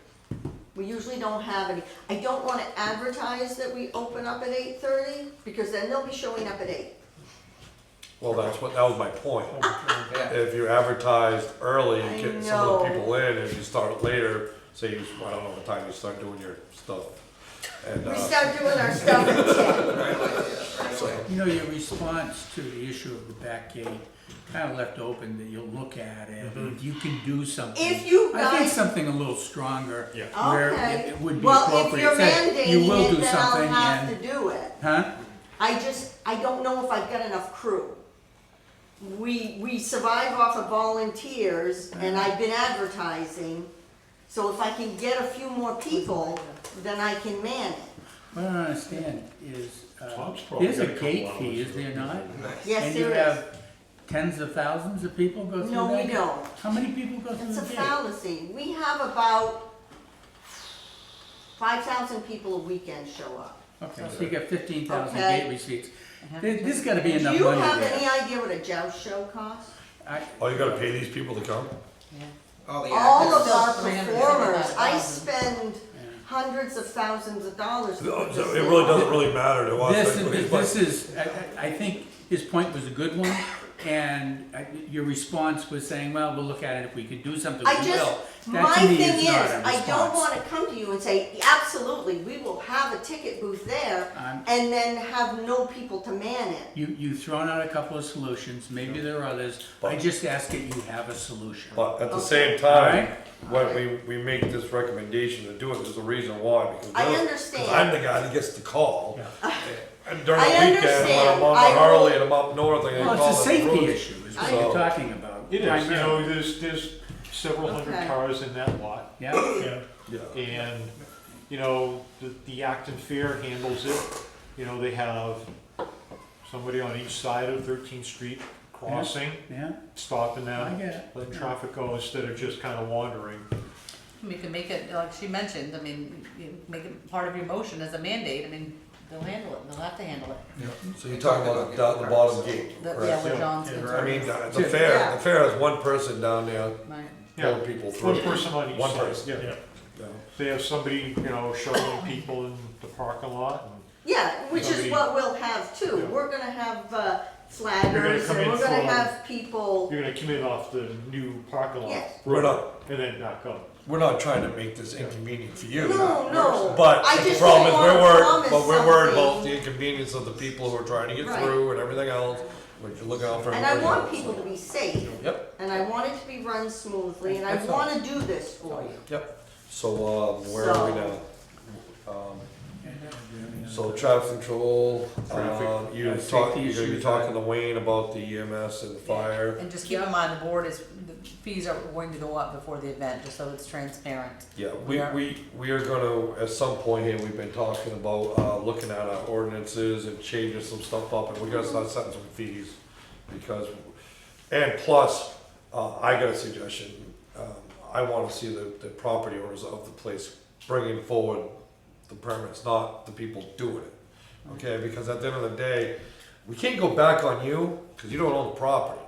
We usually don't have any, I don't want to advertise that we open up at 8:30, because then they'll be showing up at 8. Well, that was my point. Yeah. If you advertised early and I get some of the know. people in, and you start later, say I don't know what time you start doing your stuff. And, We start doing our stuff at 10. Right away, yeah, right away. Your response to the issue of the back gate kind of left open that you'll look at it, and if you can do something. If you I think guys- something a little stronger. Yeah. Where Okay. it would be Well, if appropriate. you're Say, you will mandating do it, then I'll something have to and, do it. huh? I don't know if I've got enough crew. We survive off of volunteers, and I've been advertising, so if I can get a few more people, then I can man it. What I don't understand is, Tom's probably there's a got a couple gate hours fee, is of- there not? Yes, And you there is. have tens of thousands of people go through that? No, we gate? don't. How many people go through It's a the gate? fallacy. We have about 5,000 people a weekend show up. Okay, so you got 15,000 Okay. gate receipts. There's gotta be Do enough you money have there. any idea what a joust show costs? Oh, you gotta pay these people to come? All the All actors. of our 355,000. performers, I spend hundreds of thousands of dollars to put So this it thing really on. doesn't really matter to us. This is, I think his point was a good one, and your response was saying, well, we'll look at it, if we could do something, I we just, will. That my to me thing is, not a I don't response. wanna come to you and say, absolutely, we will have a ticket booth there, I'm- and then have no people to man it. You've thrown out a couple of solutions, maybe there are others, I just ask that you have a solution. But at the Okay. same time, Alright. when we make this recommendation to do it, there's a reason why, because I we're- understand. 'cause I'm the guy that gets the call. And during I the weekend, when understand. I'm on I the Harley will- and I'm up north, I get Well, called. it's a safety issue, is what I- you're talking about. It is, you primarily. know, there's several hundred Okay. cars in that lot. Yeah, Yeah. And, you know, the Acton Fair handles it. You know, they have somebody on each side of 13th Street crossing, yeah, stopping I them, get it. letting traffic go instead of just kind of wandering. We can make it, like she mentioned, I mean, you make it part of your motion as a mandate, I mean, they'll handle it, they'll have to handle it. So you're talking about the bottom gate, Yeah, correct? where John's Yeah, concerned. I mean, is. the fair, the fair has one person down there Right. pulling people through. One person on each One side. person. Yeah. Yeah. They have somebody, you know, shuttling people in the parking lot. And Yeah, which is Somebody- what we'll have too. Yeah. We're gonna have flaggers, come and in we're gonna for- have people, You're gonna come in off the new parking lot. Yes. We're not, And then back up. we're not trying to make this inconvenient for you. no, no. But I the just problem don't is, we're wanna worried, promise but we're worried about something. the inconvenience of the people who are trying to get Right. through and everything else, which you're looking out for And everybody I want else. people to be safe, Yep, and I want it to be run smoothly, and I That's all. wanna do this for you. yep. So, where are we So- now? So traffic control, you're safety talking, you're issues, talking to Wayne about the EMS and the fire. And just keep in mind, the board is, the fees are going to go up before the event, just so it's transparent. Yeah, Yeah. we are gonna, at some point here, we've been talking about, looking at our ordinances and changing some stuff up, and we gotta start setting some fees. Because, and plus, I got a suggestion, I wanna see the property owners of the place bringing forward the permits, not the people doing it. Okay, because at the end of the day, we can't go back on you, cause you don't own the property.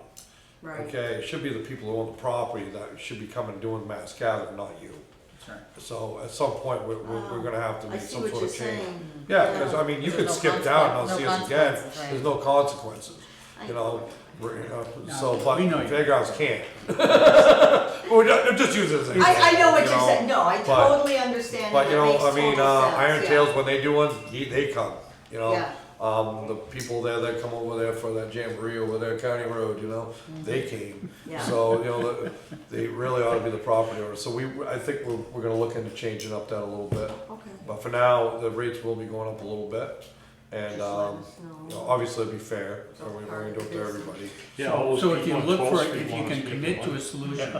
Right. Okay, it should be the people who own the property that should be coming doing mass gathering, not you. That's right. So at some point, we're gonna have to I make see some what sort you're of change. saying. Yeah, cause I mean, you There's could no skip down and consequence- not see no us again, consequences, right. there's no consequences, I you know? We're, No, so, but we know you. fairgrounds can't. We're just use it as an example. I know what you you're know? saying, no, I But- totally understand, But and you it know, makes I mean, total sense, Iron yeah. Tails, when they do one, they come, you know? Yeah. The people there that come over there for that jamboree over there, County Road, you know, they came. Yeah. So, you know, they really ought to be the property owner. So I think we're gonna look into changing up that a little bit. Okay. But for now, the rates will be going up a little bit. And, Just let us you know. know, obviously it'll be fair, so we're gonna do it to everybody. Yeah, all those So if you people on look 12th for, Street if you want us can to commit make to a money. solution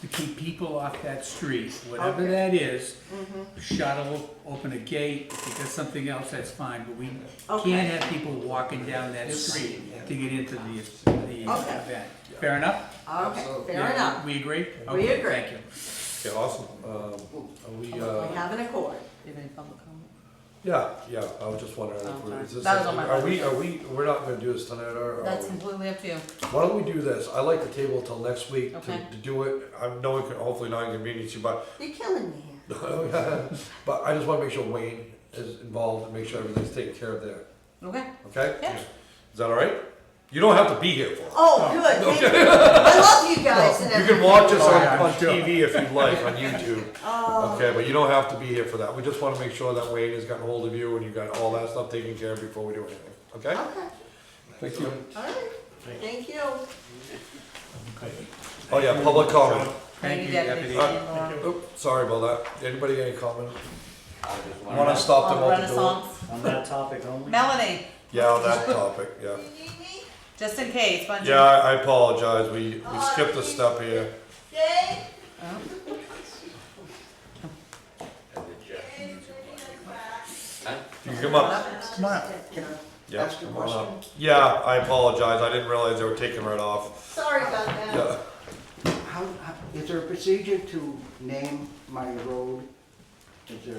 to keep people off that street, whatever Okay. that is, Mhm. shuttle, open a gate, if it does something else, that's fine, but we Okay. can't have people walking down that street to get into the Okay. event. Fair enough? Okay, Absolutely. fair enough. We agree? We Okay, agree. Thank you. Okay, awesome. Are we, We have an accord. Do you have any public comment? yeah, I was just wondering if Okay. is this, That was on my are we, mind. we're not gonna do this tonight, or? That's completely up to you. Why don't we do this? I'd like to table till next week Okay. to do it. I know it can hopefully not inconvenience you, but, You're killing me here. but I just wanna make sure Wayne is involved and make sure everything's taken care of there, Okay. okay? Yeah. Is that all right? You don't have to be here for it. Oh, good, thank you. I love you guys and You everything. can watch us Oh, yeah, on sure. TV if you'd like, on YouTube. Oh, Okay, but you don't have to be here for that. We just wanna make sure that Wayne has gotten hold of you and you got all that stuff taken care of before we do anything, okay? okay, Thank you. all right, thank you. Oh, yeah, public comment. Thank you, Deputy. Deputy. Oops, sorry about that. Anybody got any comment? Wanna stop them On out the door? Renaissance. On that topic only? Melanie, Yeah, on that topic, yeah. You need me? just in case, bunch Yeah, I apologize. We skipped a step here. Jay? You can come up. Come on up. Yeah, Ask your come on up. question. Yeah, I apologize. I didn't realize they were taking right off. Sorry about that. Yeah. Is there a procedure to name my road? Is there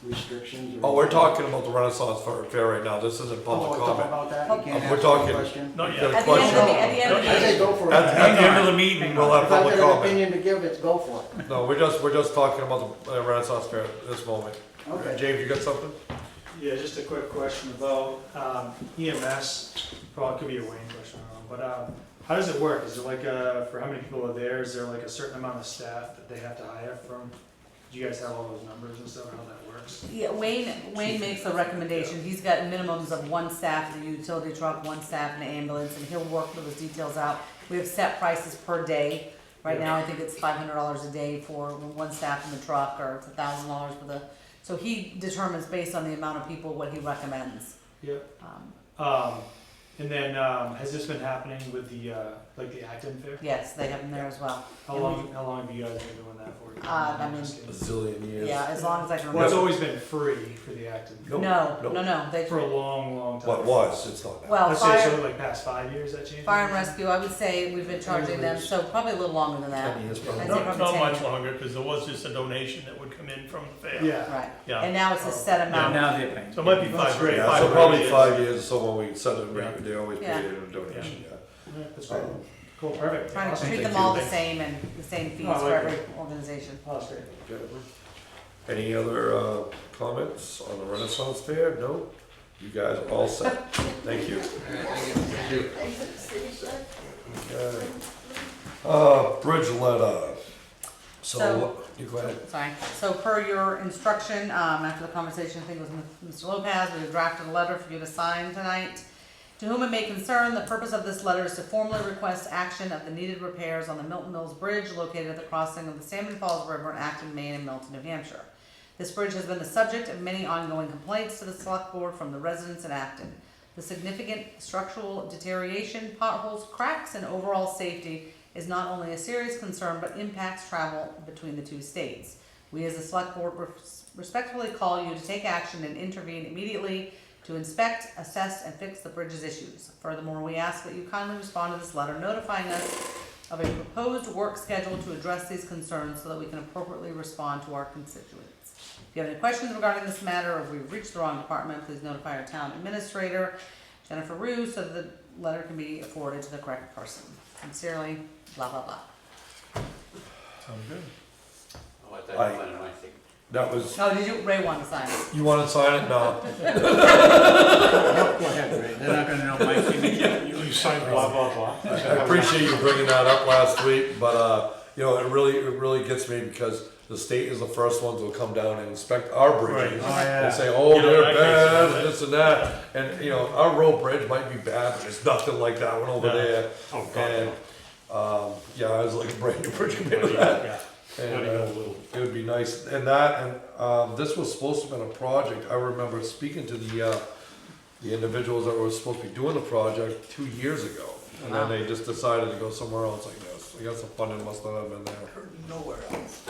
restrictions? or- Oh, we're talking about the Renaissance Fair right now. This isn't Oh, public we're talking comment. about that? You can't We're ask talking- a question? Not You yet. got a At the end of question? the, at the end of the I say meeting. go for it. At the end of the meeting, we'll have If I've public got an comment. opinion to give, it's go for it. No, we're just talking about the Renaissance Fair at this moment. Okay. James, you got something? Yeah, just a quick question about EMS, probably could be a Wayne question, I don't know, but How does it work? Is it like, for how many people are there, is there like a certain amount of staff that they have to hire from? Do you guys have all those numbers and stuff, how that works? Yeah, Wayne makes a recommendation, he's got minimums of one staff in a utility truck, one staff in an ambulance, and he'll work those details out. We have set prices per day, right now I think it's $500 a day for one staff in the truck, or it's $1,000 for the, so he determines based on the amount of people what he recommends. Yep. And then, has this been happening with the, like the Acton Fair? Yes, they have them there as well. How long have you guys been doing that for? I mean, A zillion years. yeah, as long as I can Well, it's remember. always been free for the Acton Fair. No, they, For a long, long time. What was, it's not now. well, Let's say fire, so like past 5 years that changed? fire and rescue, I would say we've been charging them, so probably a little longer than that. 10 years I'd probably. say Not, probably not 10 much years. longer, because there was just a donation that would come in from the fair. Yeah. Right, Yeah. and now it's a set Yeah, amount. now they're paying. So it might be That's five, great. Yeah, five so or probably eight 5 years, so when we set it, Yeah. they always Yeah. paid it in a donation, yeah. Yeah, that's great. Cool, perfect. Trying to Awesome. treat Thank them all you. the same and the same fees Oh, I for like every it. organization. Oh, that's great. Any other comments on the Renaissance Fair? No? You guys are all set. Thank you. Okay. Bridge letter. So- You go ahead. Sorry, so per your instruction, after the conversation, I think it was with Mr. Lopez, we have drafted a letter for you to sign tonight. To whom it may concern, the purpose of this letter is to formally request action of the needed repairs on the Milton Mills Bridge located at the crossing of the Salmon Falls River in Acton, Maine and Milton, New Hampshire. This bridge has been the subject of many ongoing complaints to the select board from the residents in Acton. The significant structural deterioration, potholes, cracks, and overall safety is not only a serious concern, but impacts travel between the two states. We as a select board respectfully call you to take action and intervene immediately to inspect, assess, and fix the bridge's issues. Furthermore, we ask that you kindly respond to this letter notifying us of a proposed work schedule to address these concerns so that we can appropriately respond to our constituents. If you have any questions regarding this matter, or if we've reached the wrong department, please notify our town administrator, Jennifer Rue, so that the letter can be forwarded to the correct person. Sincerely, blah, blah, blah. Sounds good. I'll let that go in my thing. That was, Oh, did you, Ray wanted to sign it? you want to sign it? No. Go ahead, Ray. They're not gonna know my signature. You signed blah, blah, blah. I appreciate you bringing that up last week, but, you know, it really gets me because the state is the first ones who will come down and inspect our bridges. Right. Oh, yeah. And say, oh, You know, they're that bad, case, and this and that. And, you know, our road bridge might be bad, but it's nothing like that one over No. there. Oh, God, And, no. yeah, I was like a brand new bridge compared to that. Yeah. And, Gotta go a little. it would be nice, and that, and, this was supposed to have been a project, I remember speaking to the individuals that were supposed to be doing the project 2 years ago. And then they just decided to go somewhere else, I guess, I guess the funding must not have been there. Nowhere else.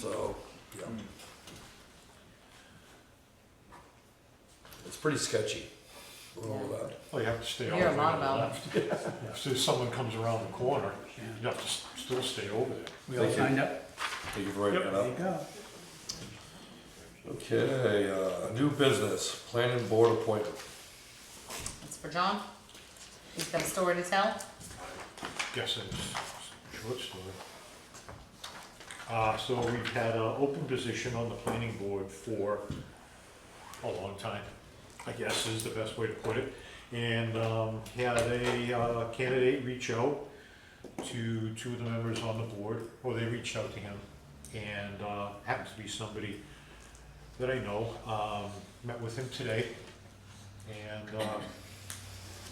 So, yeah. It's pretty sketchy, all of that. Well, you have to stay You over hear a there lot on the about left. If someone comes around the corner, you have to still stay over there. We all Thank you. signed up? Thank you for writing Yep. that There you up. go. Okay, new business, planning board appointment. It's for John. He's got a story to tell. Guess it's a short story. So we've had an open position on the planning board for a long time, I guess is the best way to put it. And had a candidate reach out to two of the members on the board, or they reached out to him, and happens to be somebody that I know. Met with him today, and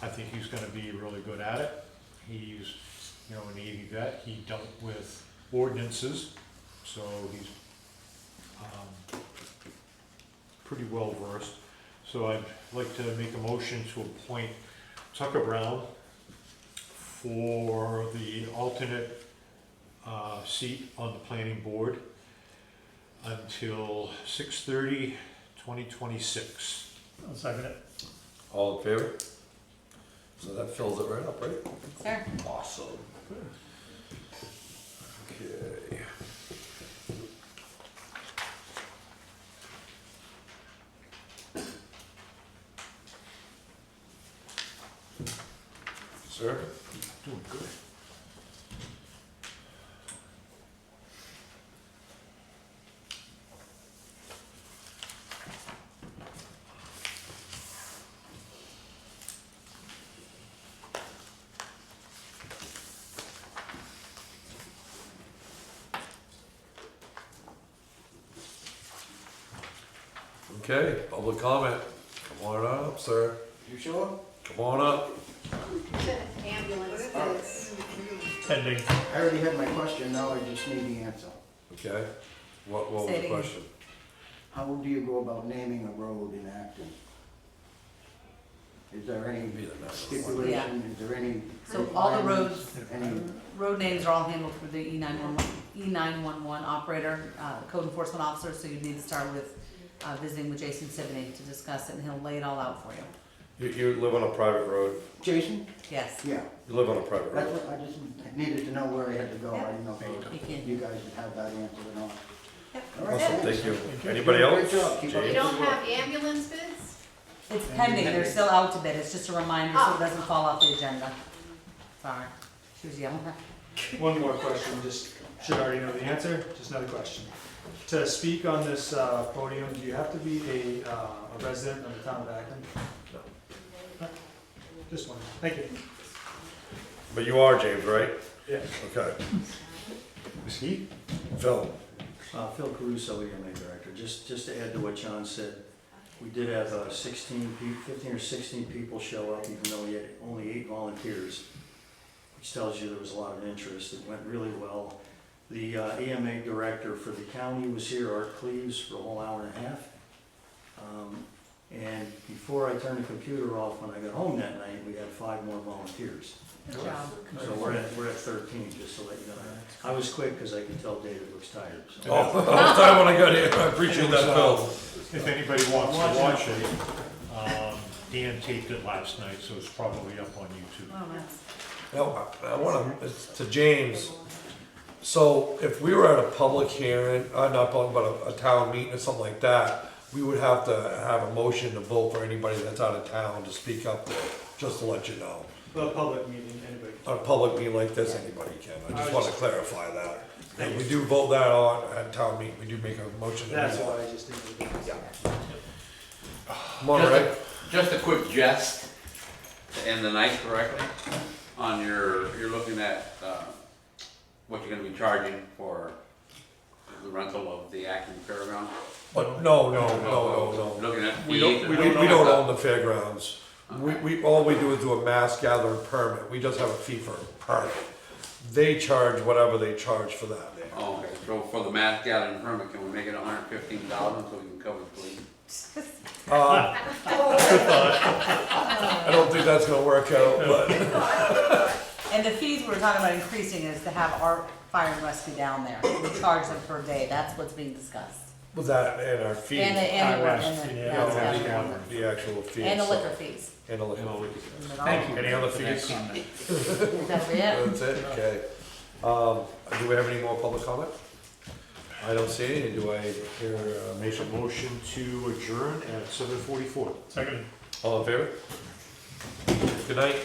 I think he's gonna be really good at it. He's, you know, a Navy vet, he dealt with ordinances, so he's pretty well versed. So I'd like to make a motion to appoint Tucker Brown for the alternate seat on the planning board until 6/30/2026. I'll second it. All in favor? So that fills it right up, right? Sir? Awesome. Okay. Sir? Doing good. Okay, public comment. Come on up, sir. You sure? Come on up. Ambulance bids. Pending. I already had my question, now I just need the answer. Okay. What was Say it the again. question? How do you go about naming a road in Acton? Is there any stipulation, is there any? So all the roads, Any, road names are all handled through the E911 operator, code enforcement officer, so you need to start with visiting with Jason Sibney to discuss it, and he'll lay it all out for you. You live on a private road? Jason? Yes. Yeah, You live on a private that's road? what, I just needed to know where I had to go, I didn't know You if can. you guys would have that answer or not. Yep. All right, Awesome, thanks. thank you. Anybody else? Great job, keep up You the don't good work. have ambulance bids? It's pending, they're still out to bid, it's just a reminder so it doesn't fall off the agenda. Sorry, she was yelling. One more question, just, should already know the answer, just another question. To speak on this podium, do you have to be a resident of the town of Acton? No. Just one, thank you. But you are James, right? Yeah. Okay. Is he? Phil? Phil Caruso, EMA Director. Just to add to what John said, we did have 15 or 16 people show up, even though we had only 8 volunteers, which tells you there was a lot of interest. It went really well. The EMA Director for the county was here, Art Cleaves, for a whole hour and a half. And before I turned the computer off, when I got home that night, we had 5 more volunteers. Good job. So we're at 13, just to let you know. I was quick because I could tell David looks tired. So. Oh, I was tired when I got here. I appreciate that, Phil. If anybody wants to watch it, Dan taped it last night, so it's probably up on YouTube. Oh, nice. Now, I wanna, it's to James. So if we were at a public hearing, not public, but a town meeting or something like that, we would have to have a motion to vote for anybody that's out of town to speak up there, just to let you know. A public meeting, anybody. On a public meeting like this, anybody can. I just wanna clarify that. And we do vote that on at town meeting, we do make a motion to do That's that. why I just didn't. Come on, Ray. Just a quick jest to end the night correctly. On you're looking at what you're gonna be charging for the rental of the Acton Fairground. But no. Looking at We fees. don't own the fairgrounds. All we do is do a mass gathering permit. We just have a fee for a permit. They charge whatever they charge for that. Oh, okay, so for the mass gathering permit, can we make it $115,000 so we can cover the police? I don't think that's gonna work out, but. And the fees we're talking about increasing is to have our fire and rescue down there. We charge them per day, that's what's being discussed. Was that in our fee? And the The actual fees. and the liquor fees. And the liquor fees. Thank you. Any other for that fees? comment. That's it. That's it, okay. Do we have any more public comment? I don't see any. Do I hear Make a motion to adjourn at 7:44. Second. all in favor? Good night.